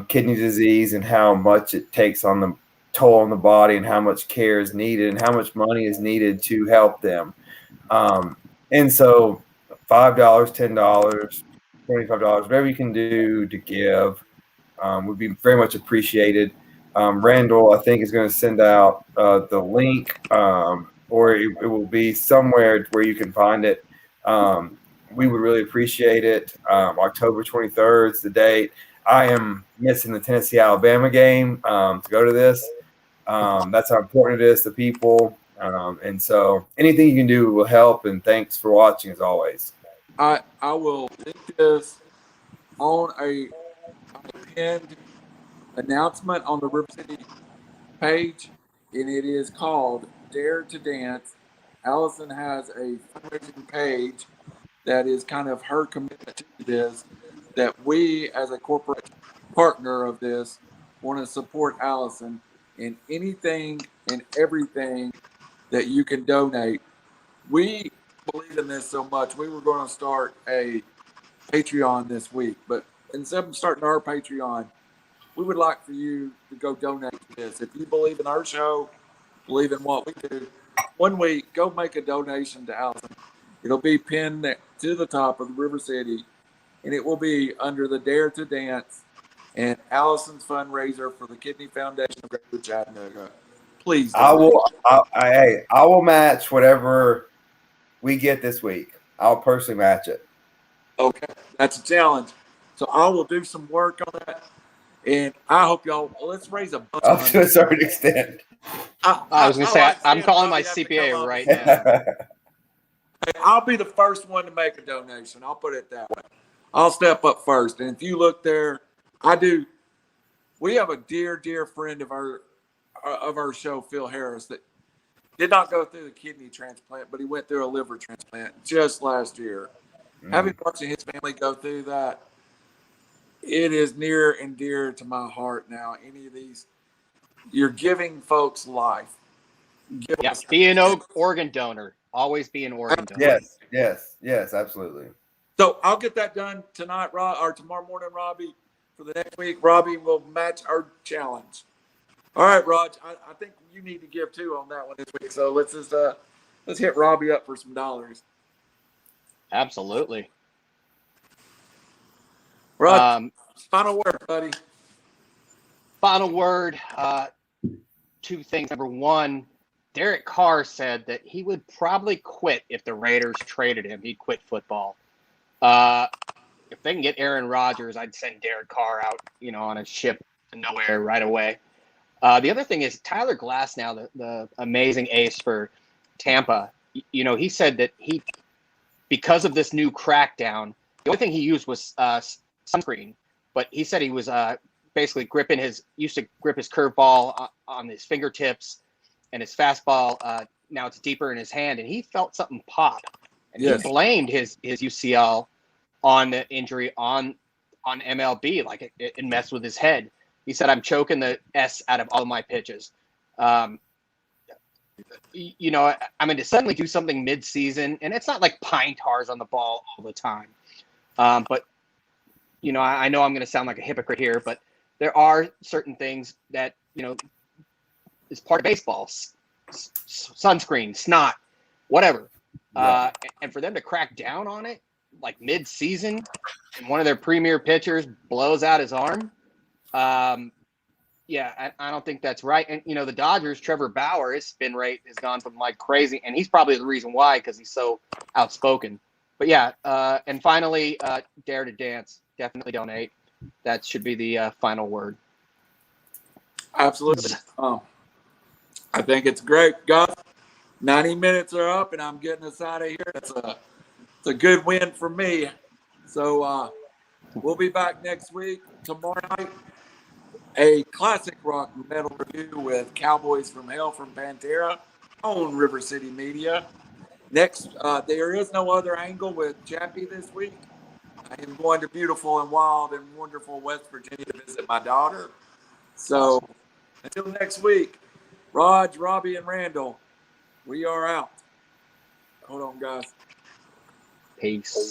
kidney disease and how much it takes on the toll on the body and how much care is needed and how much money is needed to help them. And so $5, $10, $25, whatever you can do to give would be very much appreciated. Randall, I think, is going to send out the link, or it will be somewhere where you can find it. We would really appreciate it. October 23rd is the date. I am missing the Tennessee-Alabama game to go to this. That's how important it is to people. And so anything you can do will help. And thanks for watching as always. I will link this on a pinned announcement on the River City page, and it is called Dare to Dance. Allison has a fundraising page that is kind of her commitment to this, that we as a corporate partner of this want to support Allison in anything and everything that you can donate. We believe in this so much. We were going to start a Patreon this week, but instead of starting our Patreon, we would like for you to go donate to this. If you believe in our show, believe in what we do, one week, go make a donation to Allison. It'll be pinned to the top of the River City, and it will be under the Dare to Dance and Allison's fundraiser for the Kidney Foundation of Greater Chattanooga. Please donate. I will match whatever we get this week. I'll personally match it. Okay, that's a challenge. So I will do some work on that, and I hope y'all. Let's raise a bunch of money. To a certain extent. I was going to say, I'm calling my CPA right now. I'll be the first one to make a donation. I'll put it that way. I'll step up first. And if you look there, we have a dear friend of our show, Phil Harris, that did not go through the kidney transplant, but he went through a liver transplant just last year. Having watched his family go through that, it is near and dear to my heart now. Any of these, you're giving folks life. Be an organ donor. Always be an organ donor. Yes, absolutely. So I'll get that done tonight, or tomorrow morning, Robbie. For the next week, Robbie will match our challenge. All right, Raj, I think you need to give too on that one this week. So let's hit Robbie up for some dollars. Absolutely. Raj, Final word, buddy. Final word. Two things. Number one, Derek Carr said that he would probably quit if the Raiders traded him. He'd quit football. If they can get Aaron Rodgers, I'd send Derek Carr out, on a ship to nowhere right away. The other thing is Tyler Glasnow, the amazing ace for Tampa. He said that because of this new crackdown, the only thing he used was sunscreen. But he said he was basically used to grip his curveball on his fingertips, and his fastball, now it's deeper in his hand, and he felt something pop. And he blamed his UCL on the injury on MLB, like it messed with his head. He said, I'm choking the S out of all my pitches. I'm going to suddenly do something mid-season, and it's not like pine tars on the ball all the time. But, I know I'm going to sound like a hypocrite here, but there are certain things that, is part of baseball. Sunscreen, snot, whatever. Yeah. And for them to crack down on it, like mid-season, and one of their premier pitchers blows out his arm, I don't think that's right. And, the Dodgers, Trevor Bauer, his spin rate has gone from like crazy, and he's probably the reason why, because he's so outspoken. But yeah, and finally, Dare to Dance. Definitely donate. That should be the final word. Absolutely. I think it's great, Gus. 90 minutes are up, and I'm getting us out of here. It's a good win for me. So we'll be back next week. Tomorrow night, a classic rock metal review with Cowboys from Hell from Pantera on River City Media. Next, there is no other angle with Chappie this week. I am going to beautiful and wild and wonderful West Virginia to visit my daughter. So until next week, Raj, Robbie, and Randall, we are out. Hold on, guys. Peace.